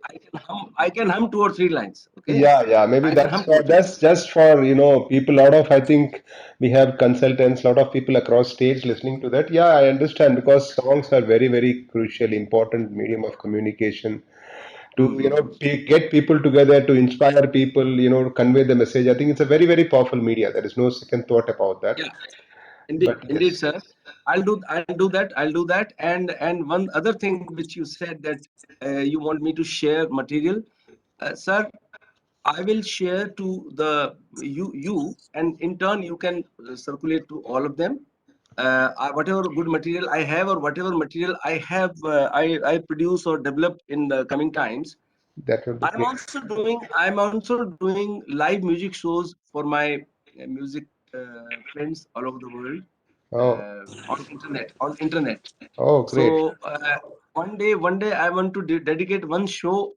I can hum 2 or 3 lines, okay? Yeah, yeah, maybe I can that's hum 2 or 3 lines. that's just for, people. Lot of, I think we have consultants, lot of people across stage listening to that. Yeah, I understand, because songs are very, very crucial, important medium of communication to, Mhm. get people together, to inspire people, convey the message. I think it's a very, very powerful media. There is no second thought about that. Yeah, indeed, But indeed, yes, sir. I'll do that. And one other thing which you said that you want me to share material, sir. I will share to you, and in turn you can circulate to all of them. Whatever good material I have, or whatever material I have, I produce or develop in the coming times. that would be great. I'm also doing live music shows for my music friends all over the world, Oh, on internet. oh, great. So one day I want to dedicate one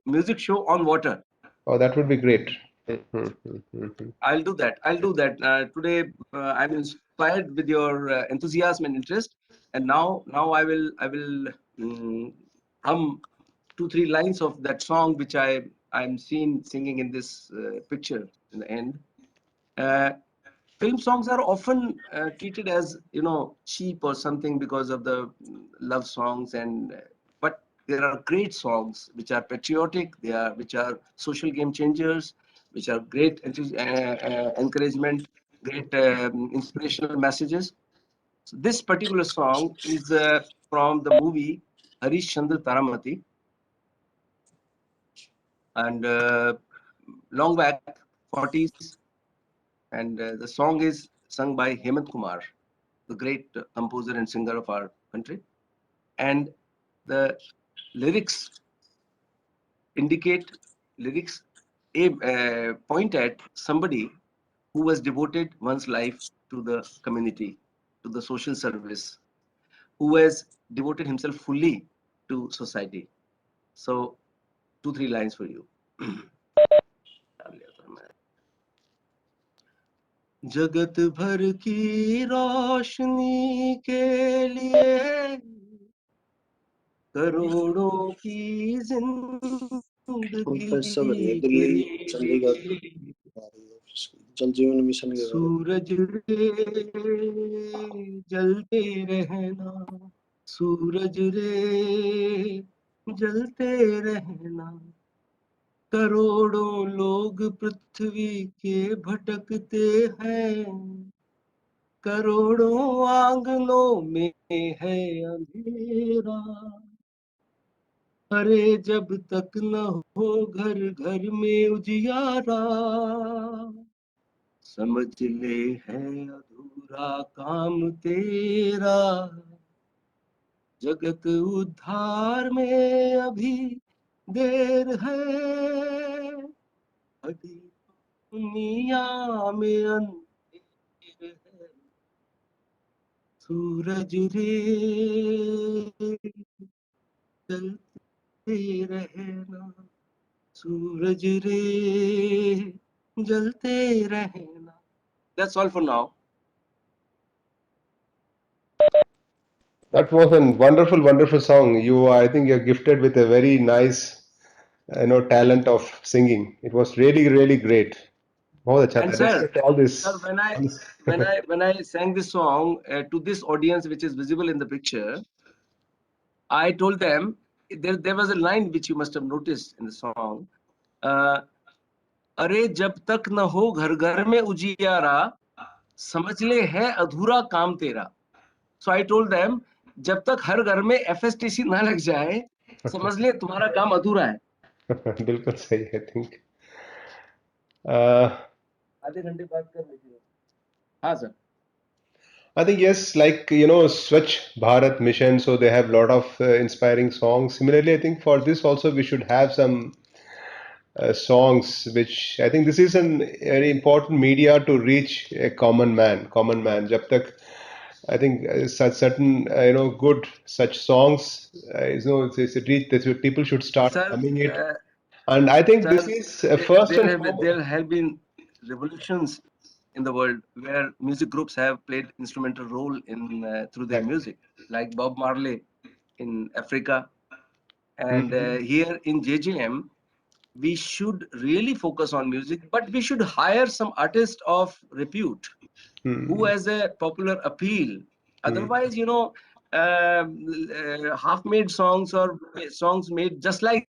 music show on water. Oh, that would be great. Mhm. I'll do that. Today, I'm inspired with your enthusiasm and interest, and now I will hum 2 3 lines of that song which I'm seen singing in this picture in the end. Uh, Film songs are often treated as cheap or something because of the love songs, and but there are great songs which are patriotic, which are social game changers, which are great encouragement, great inspirational messages. So this particular song is from the movie Harish Chandra Taramati, and long back 40s, and the song is sung by Hemant Kumar, the great composer and singer of our country. And the lyrics indicate lyrics point at somebody who has devoted one's life to the community, to the social service, who has devoted himself fully to society. So, 2 3 lines for you. जगत भर की रोशनी के लिए करोड़ों की professor जिंदगी के दिल्ली चंडीगढ़ लिए जल जीवन मिशन के बारे में। सूरज रे जलते रहना, सूरज रे जलते रहना, करोड़ों लोग पृथ्वी के भटकते हैं, करोड़ों आंगनों में है अंधेरा, अरे जब तक न हो घर घर में उजियारा, समझ ले है अधूरा काम तेरा, जगत उद्धार में अभी देर है, अभी दुनिया में अंधेर है, सूरज रे जलते रहना, सूरज रे जलते रहना. That's all for now. That was a wonderful, wonderful song. I think you're gifted with a very nice, talent of singing. It was really, really great. बहुत अच्छा And था. Let's sir, get all this. sir, when I all this- when I when I sang this song to this audience which is visible in the picture, I told them there was a line which you must have noticed in the song. Uh, अरे जब तक न हो घर घर में उजियारा, समझ ले है अधूरा काम तेरा. So I told them, जब तक हर घर में FSTC ना लग जाए, समझ ले तुम्हारा काम अधूरा है. बिल्कुल सही, I think. Uh, आधे घंटे बात कर लीजिए. हाँ sir. I think yes, like Swachh Bharat mission, so they have a lot of inspiring songs. Similarly, I think for this also we should have some songs, which I think this is an very important media to reach a common man. Common man. Jab tak, I think such certain good such songs, it's reach that people should start Sir, humming it. And I think this sir, is first and there foremost. have been revolutions in the world where music groups have played instrumental role in through their Exactly. music, like Bob Marley in Africa, and Mhm. here in JJM, we should really focus on music, but we should hire some artist of repute who Hmm. has a popular appeal. Hmm. Otherwise, half-made songs or songs made just like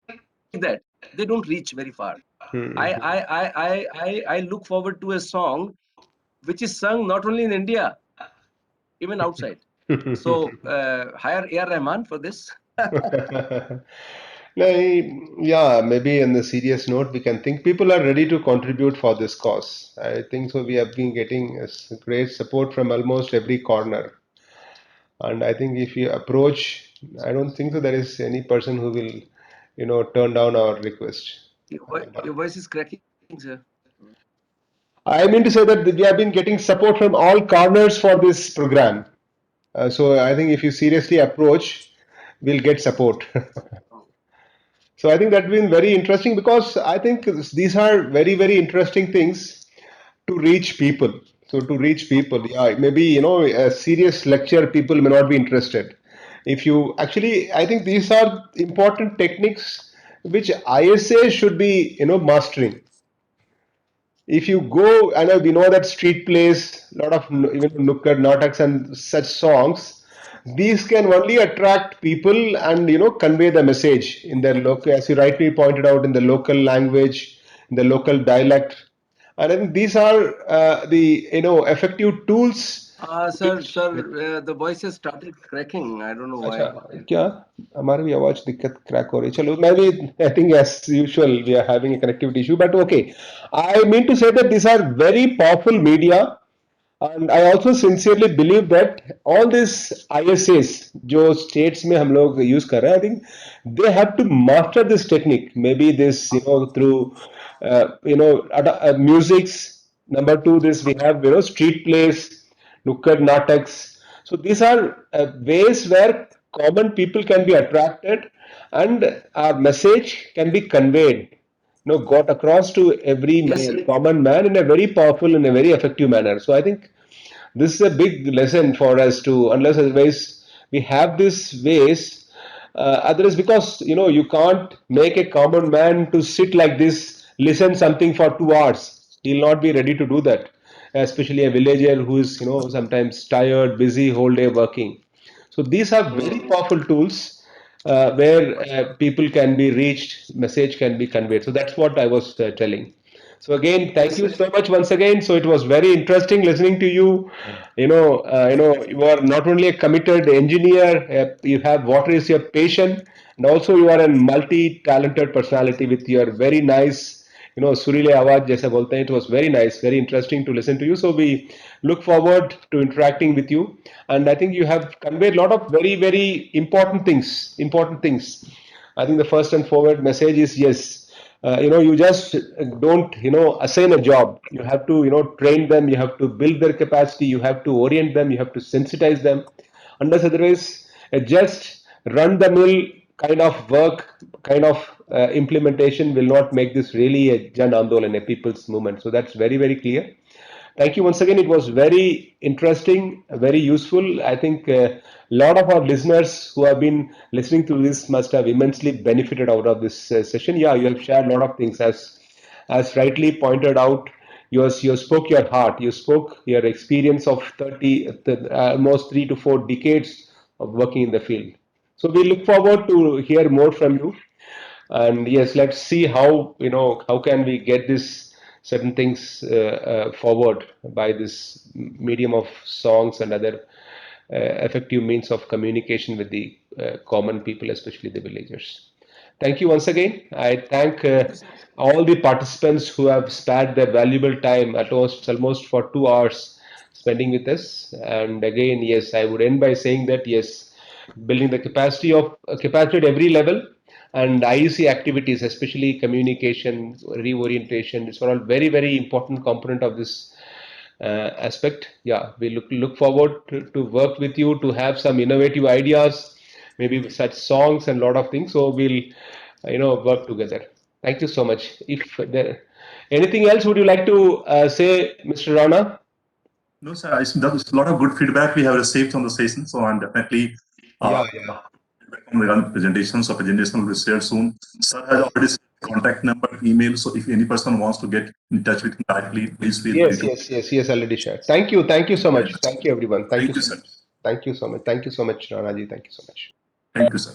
that, they don't reach very far. Hmm. I look forward to a song which is sung not only in India, even outside. So hire A.R. Rahman for this. No, yeah, maybe on the serious note, we can think people are ready to contribute for this cause. I think so. We have been getting great support from almost every corner. And I think if you approach, I don't think so there is any person who will, turn down our request. Your voice is cracking, sir. I mean to say that we have been getting support from all corners for this program. So I think if you seriously approach, we'll get support. So I think that's been very interesting because I think these are very, very interesting things to reach people. So to reach people, yeah, maybe a serious lecture, people may not be interested. If you actually, I think these are important techniques which ISA should be mastering. If you go, I know we know that street plays, a lot of even nukkad nataks and such songs. These can only attract people and convey the message in their local, as you rightly pointed out, in the local language, in the local dialect. And I think these are the effective tools. Sir, Which the voice has started cracking. I don't know अच्छा why. क्या हमारी भी आवाज दिक्कत crack हो रही है चलो मैं भी I think as usual we are having a connectivity issue but okay I mean to say that these are very powerful media and I also sincerely believe that all these ISAs जो states में हम लोग use कर रहे हैं I think they have to master this technique maybe this through musics number two this we have street plays nukkad nataks so these are ways where common people can be attracted and our message can be conveyed, got across to every Yes, sir. common man in a very powerful and a very effective manner. So I think this is a big lesson for us to, unless otherwise we have these ways. Otherwise, because you can't make a common man to sit like this, listen something for 2 hours. He'll not be ready to do that. Especially a villager who is sometimes tired, busy, whole day working. So these are very powerful tools where people can be reached, message can be conveyed. So that's what I was telling. So again, thank Yes, you sir. so much once again. So it was very interesting listening to you. You are not only a committed engineer, you have what is your passion, and also you are a multi-talented personality with your very nice, सुरीले आवाज जैसे बोलते हैं. It was very nice, very interesting to listen to you. So we look forward to interacting with you, and I think you have conveyed a lot of very, very important things. Important things. I think the first and forward message is yes. You just don't assign a job. You have to train them. You have to build their capacity. You have to orient them. You have to sensitize them. Unless otherwise, just run the mill kind of work, kind of implementation will not make this really a Jan Andolan, a people's movement. So that's very, very clear. Thank you once again. It was very interesting, very useful. I think a lot of our listeners who have been listening to this must have immensely benefited out of this session. Yeah, you have shared a lot of things as rightly pointed out. You spoke your heart. You spoke your experience of 30, almost 3 to 4 decades of working in the field. So we look forward to hear more from you and yes let's see how how can we get this certain things forward by this medium of songs and other effective means of communication with the common people especially the villagers. Thank you once again. I thank Thank you, sir. all the participants who have spared their valuable time at almost for 2 hours spending with us. And again, yes, I would end by saying that yes, building the capacity at every level, and IEC activities, especially communication, reorientation, it's all very, very important component of this aspect. Yeah, we look forward to work with you, to have some innovative ideas, maybe such songs and lot of things. So we'll work together. Thank you so much. If there anything else, would you like to say, Mr. Rana? No, sir. That was a lot of good feedback we have received on the session. So I'm definitely Yeah. the presentations of presentation will be shared soon. Sir has already sent contact number, email. So if any person wants to get in touch with me directly, please feel free to. Yes, already shared. Thank you so much. Thank you, everyone. Thank you Thank you, so sir. much. Thank you so much. Thank you so much, Rana ji. Thank you so much. Thank you, sir.